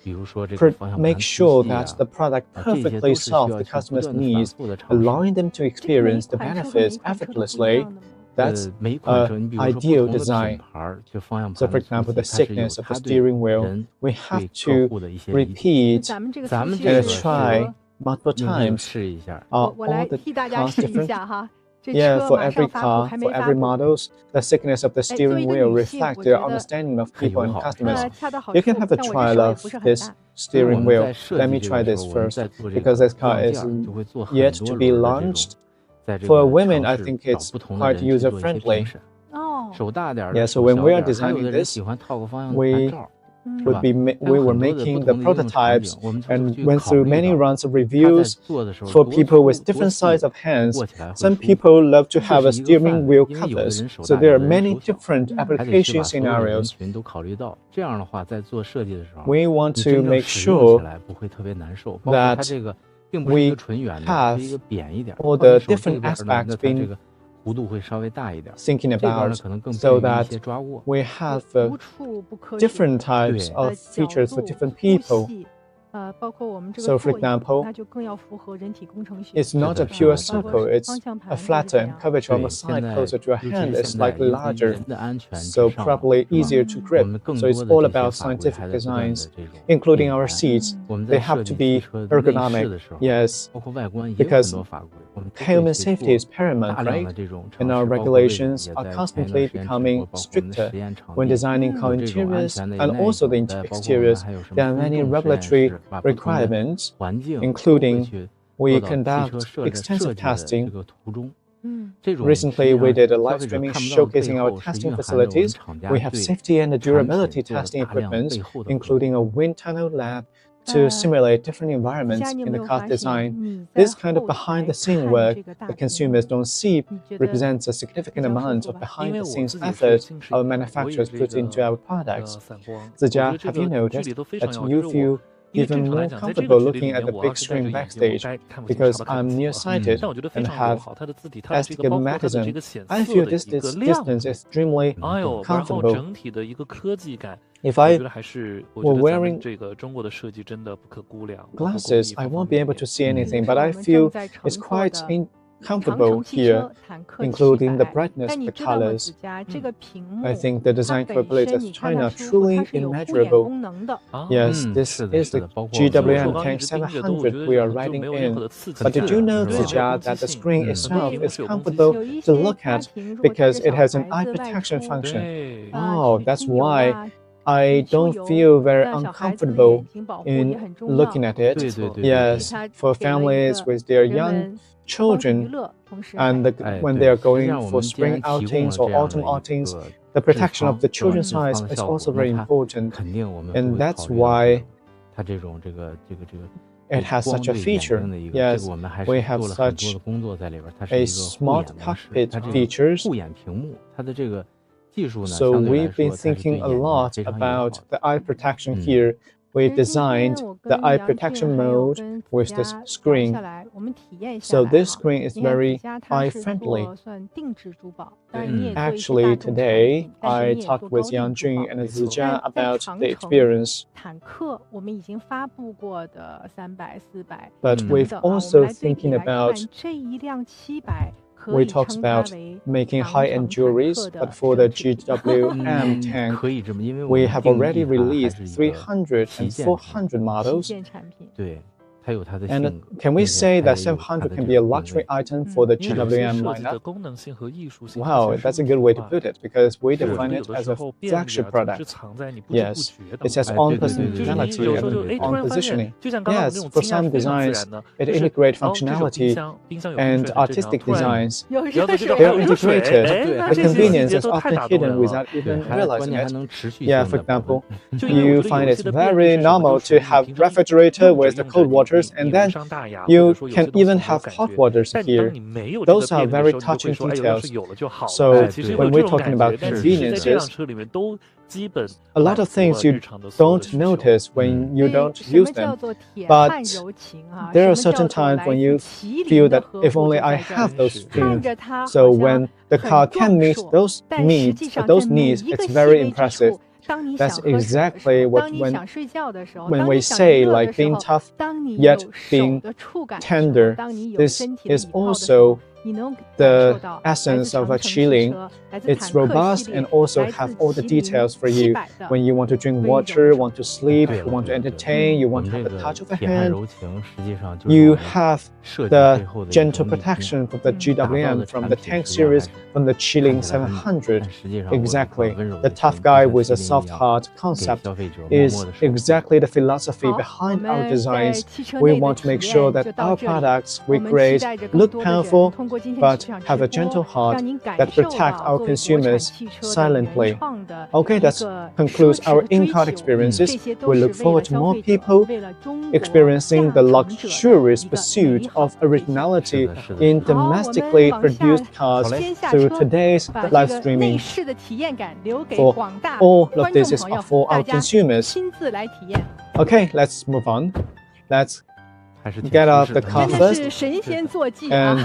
make sure that the product perfectly solves the customer's needs, allowing them to experience the benefits effortlessly. That's an ideal design. So for example, the thickness of the steering wheel, we have to repeat and try multiple times. All the cars different? Yeah, for every car, for every models, the thickness of the steering wheel reflects their understanding of people and customers. You can have a trial of this steering wheel. Let me try this first, because this car is yet to be launched. For women, I think it's quite user-friendly. Yeah, so when we are designing this, we were making the prototypes and went through many rounds of reviews for people with different size of hands. Some people love to have a steering wheel covers, so there are many different application scenarios. We want to make sure that we have all the different aspects being thinking about, so that we have different types of features for different people. So for example, it's not a pure circle, it's a flatter curvature on the side closer to your hand is slightly larger, so probably easier to grip. So it's all about scientific designs, including our seats. They have to be ergonomic, yes, because human safety is paramount, right? And our regulations are constantly becoming stricter when designing car interiors and also the exteriors. There are many regulatory requirements, including we conduct extensive testing. Recently, we did a live streaming showcasing our testing facilities. We have safety and durability testing equipment, including a wind tunnel lab to simulate different environments in the car design. This kind of behind-the-scenes work that consumers don't see represents a significant amount of behind-the-scenes effort our manufacturers put into our products. Zijia, have you noticed that you feel even more comfortable looking at the big screen backstage because I'm nearsighted and have astigmatism? I feel this distance is extremely comfortable. If I were wearing glasses, I won't be able to see anything, but I feel it's quite comfortable here, including the brightness of the colors. I think the design capabilities of China are truly immeasurable. Yes, this is the GWM Tank 700 we are riding in. But did you know, Zijia, that the screen itself is comfortable to look at because it has an eye protection function? Oh, that's why I don't feel very uncomfortable in looking at it. Yes, for families with their young children, and when they are going for spring outings or autumn outings, the protection of the children's eyes is also very important, and that's why it has such a feature. Yes, we have such a smart cockpit features. So we've been thinking a lot about the eye protection here. We designed the eye protection mode with this screen. So this screen is very eye-friendly. Actually, today I talked with Yangjun and Zijia about the experience. But we've also thinking about we talked about making high-end jewelries, but for the GWM tank, we have already released 300 and 400 models. And can we say that 700 can be a luxury item for the GWM lineup? Wow, that's a good way to put it, because we define it as a flagship product. Yes, it has own personality and own positioning. Yes, for some designs, it integrates functionality and artistic designs. They are integrated. The convenience is often hidden without even realizing it. Yeah, for example, you find it very normal to have refrigerator with the cold water, and then you can even have hot waters here. Those are very touching details. So when we're talking about conveniences, a lot of things you don't notice when you don't use them. But there are certain times when you feel that if only I have those things. So when the car can meet those needs, it's very impressive. That's exactly what when we say like being tough yet being tender, this is also the essence of a chilling. It's robust and also have all the details for you. When you want to drink water, want to sleep, you want to entertain, you want to have the touch of a hand, you have the gentle protection from the GWM, from the tank series, from the chilling 700. Exactly. The tough guy with a soft heart concept is exactly the philosophy behind our designs. We want to make sure that our products we create look powerful, but have a gentle heart that protect our consumers silently. Okay, that concludes our in-car experiences. We look forward to more people experiencing the luxurious pursuit of originality in domestically produced cars through today's live streaming. For all of this is for our consumers. Okay, let's move on. Let's get out of the car first and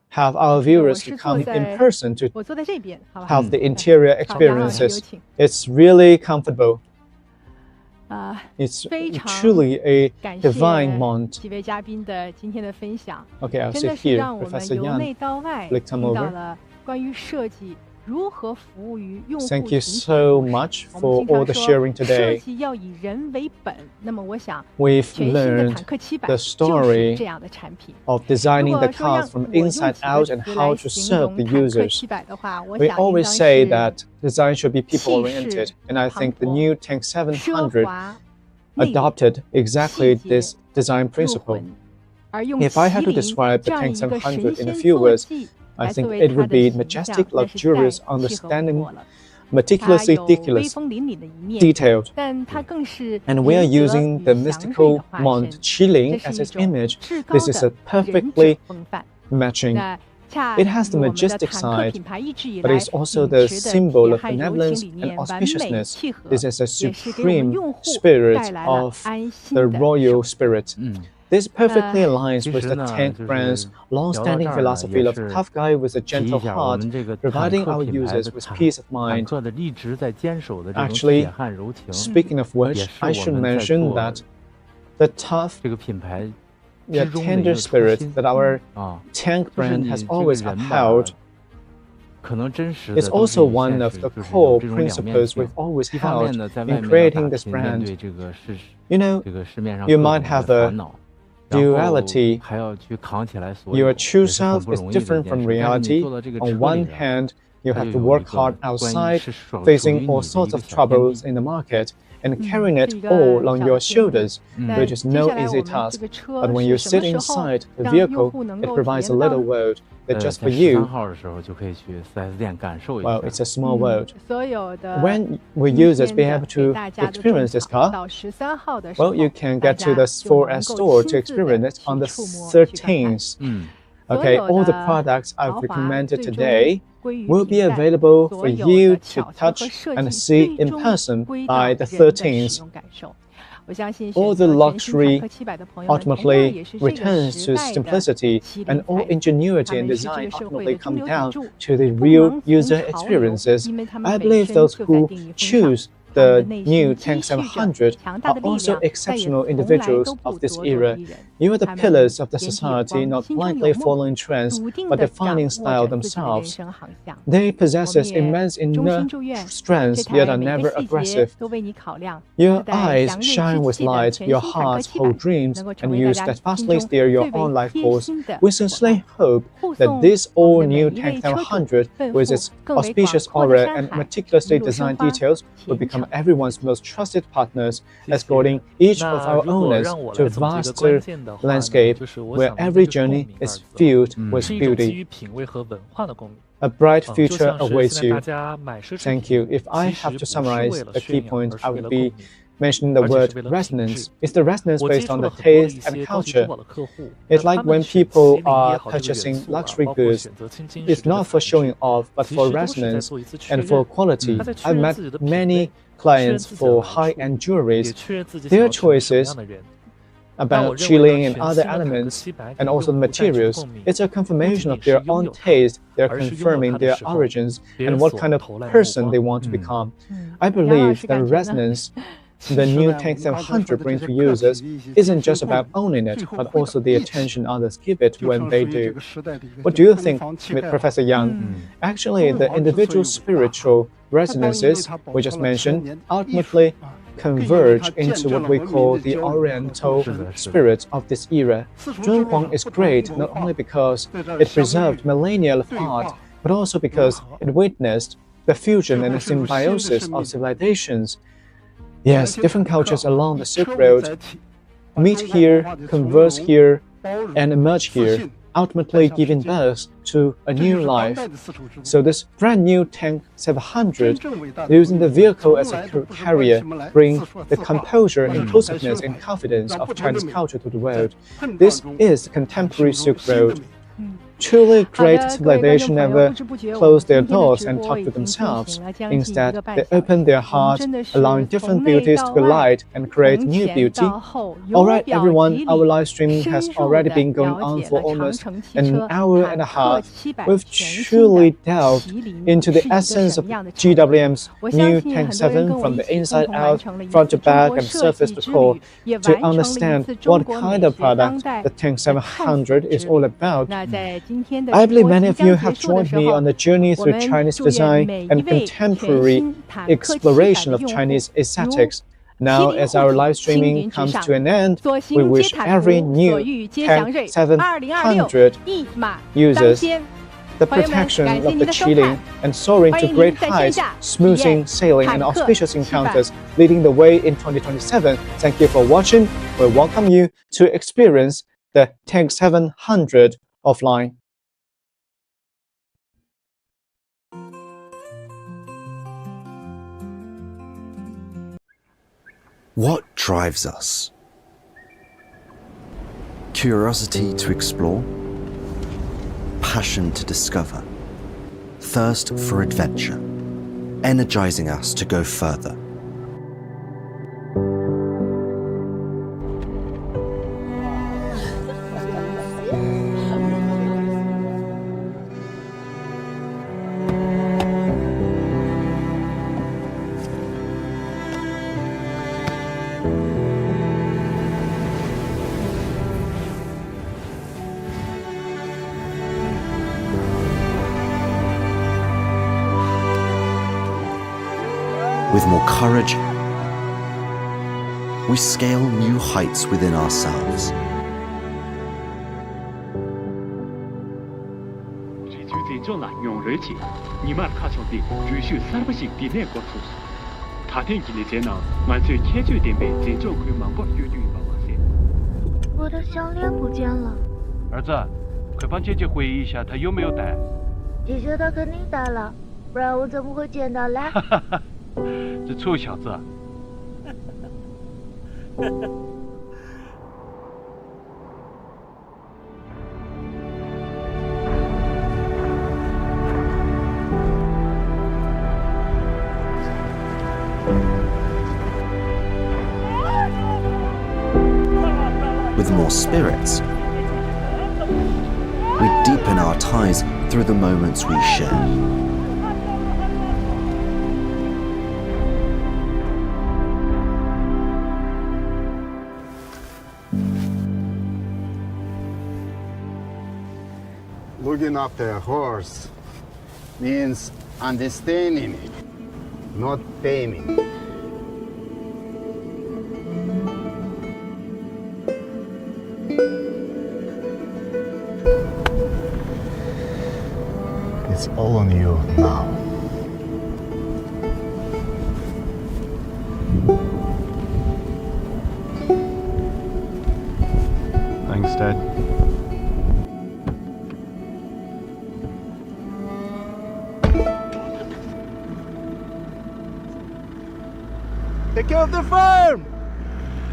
have our viewers to come in person to have the interior experiences. It's really comfortable. It's truly a divine mount. Okay, I'll sit here. Professor Yan, please come over. Thank you so much for all the sharing today. We've learned the story of designing the cars from inside out and how to serve the users. We always say that design should be people-oriented, and I think the new Tank 700 adopted exactly this design principle. If I had to describe the Tank 700 in a few words, I think it would be majestic, luxurious, understanding, meticulously detailed. And we are using the mystical Mount Qilin as its image. This is a perfectly matching. It has the majestic side, but it's also the symbol of benevolence and auspiciousness. This is a supreme spirit of the royal spirit. This perfectly aligns with the Tank brand's long-standing philosophy of tough guy with a gentle heart, providing our users with peace of mind. Actually, speaking of which, I should mention that the tough the tender spirit that our tank brand has always upheld. It's also one of the core principles we've always held in creating this brand. You know, you might have a duality. Your true self is different from reality. On one hand, you have to work hard outside, facing all sorts of troubles in the market, and carrying it all on your shoulders, which is no easy task. But when you sit inside the vehicle, it provides a little world that just for you, well, it's a small world. When will users be able to experience this car? Well, you can get to the 4S store to experience it on the 13th. Okay, all the products I've recommended today will be available for you to touch and see in person by the 13th. All the luxury ultimately returns to simplicity, and all ingenuity and design ultimately come down to the real user experiences. I believe those who choose the new Tank 700 are also exceptional individuals of this era. You are the pillars of the society, not blindly following trends, but defining style themselves. They possess immense inner strength, yet are never aggressive. Your eyes shine with light, your hearts hold dreams, and you steadfastly steer your own life course. We sincerely hope that this all-new Tank 700, with its auspicious aura and meticulously designed details, will become everyone's most trusted partners, escorting each of our owners to a vaster landscape where every journey is filled with beauty. A bright future awaits you. Thank you. If I have to summarize a key point, I would be mentioning the word resonance. It's the resonance based on the taste and culture. It's like when people are purchasing luxury goods, it's not for showing off, but for resonance and for quality. I've met many clients for high-end jewelries. Their choices about shielding and other elements, and also the materials, it's a confirmation of their own taste. They're confirming their origins and what kind of person they want to become. I believe the resonance the new Tank 700 brings to users isn't just about owning it, but also the attention others give it when they do. What do you think, Professor Yang? Actually, the individual spiritual resonances we just mentioned ultimately converge into what we call the Oriental spirit of this era. Zhonhuang is great not only because it preserved millennia of art, but also because it witnessed the fusion and the symbiosis of civilizations. Yes, different cultures along the Silk Road meet here, converse here, and emerge here, ultimately giving birth to a new life. So this brand new Tank 700, using the vehicle as a carrier, brings the composure, inclusiveness, and confidence of Chinese culture to the world. This is the contemporary Silk Road. Truly great civilization never close their doors and talk to themselves. Instead, they open their hearts, allowing different beauties to collide and create new beauty. Alright everyone, our live stream has already been going on for almost an hour and a half. We've truly delved into the essence of GWM's new Tank 7 from the inside out, front to back and surface to core, to understand what kind of product the Tank 700 is all about. I believe many of you have joined me on the journey through Chinese design and contemporary exploration of Chinese aesthetics. Now, as our live streaming comes to an end, we wish every new Tank 700 users the protection of the chilling and soaring to great heights, smoothing sailing and auspicious encounters leading the way in 2027. Thank you for watching. We welcome you to experience the Tank 700 offline. What drives us? Curiosity to explore, passion to discover, thirst for adventure, energizing us to go further. With more courage, we scale new heights within ourselves.我的项链不见了。儿子，快帮姐姐回忆一下，她有没有带？姐姐她肯定带了，不然我怎么会捡到嘞？这臭小子！ With more spirits, we deepen our ties through the moments we share. Looking after a horse means understanding it, not taming it. It's all on you now. Thanks, Dad. Take care of the farm!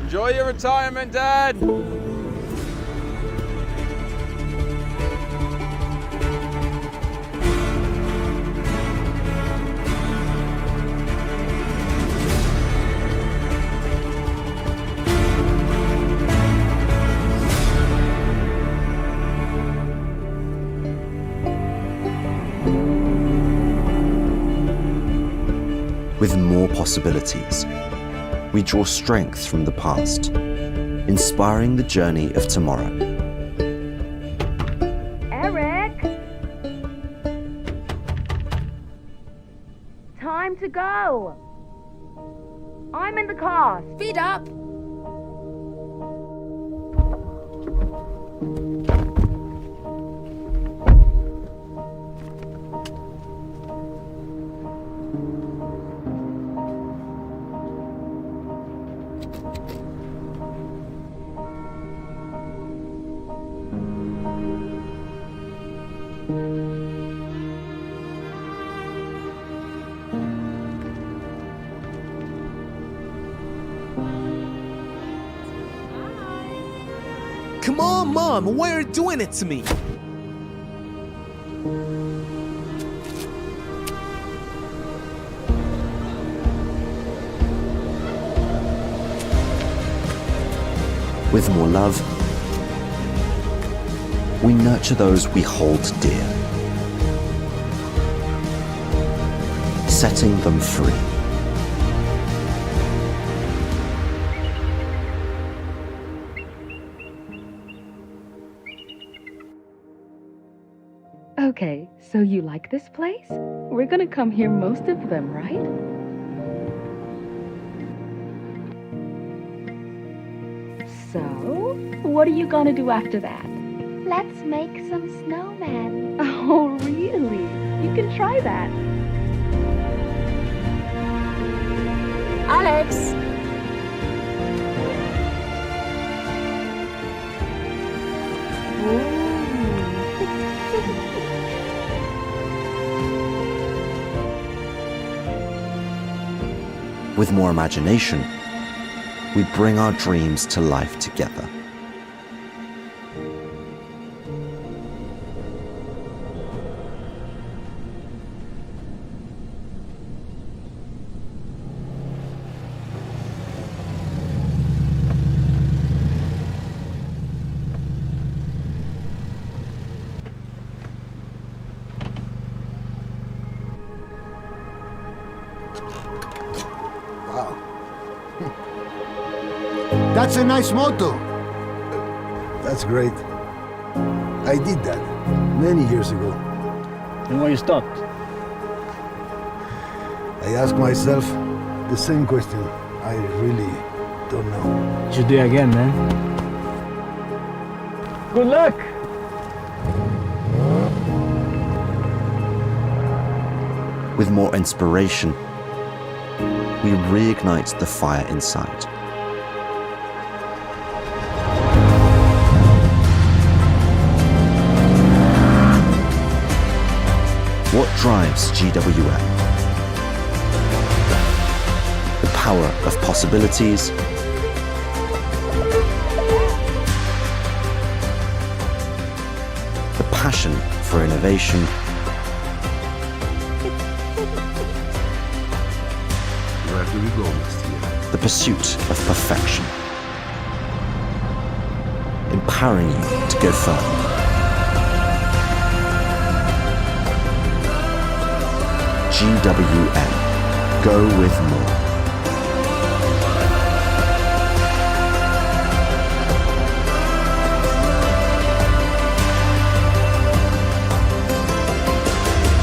Enjoy your retirement, Dad! With more possibilities, we draw strength from the past, inspiring the journey of tomorrow. Eric! Time to go! I'm in the car. Speed up! Come on, Mom, why are you doing it to me? With more love, we nurture those we hold dear, setting them free. Okay, so you like this place? We're gonna come here most of them, right? So, what are you gonna do after that? Let's make some snowmen. Oh, really? You can try that. Alex! With more imagination, we bring our dreams to life together. Wow. That's a nice motto. That's great. I did that many years ago. And why you stopped? I asked myself, the same question. I really don't know. You should do it again, man. Good luck! With more inspiration, we reignite the fire inside. What drives GWM? The power of possibilities, the passion for innovation, Where do we go next year? the pursuit of perfection, empowering you to go further. GWM. Go with more.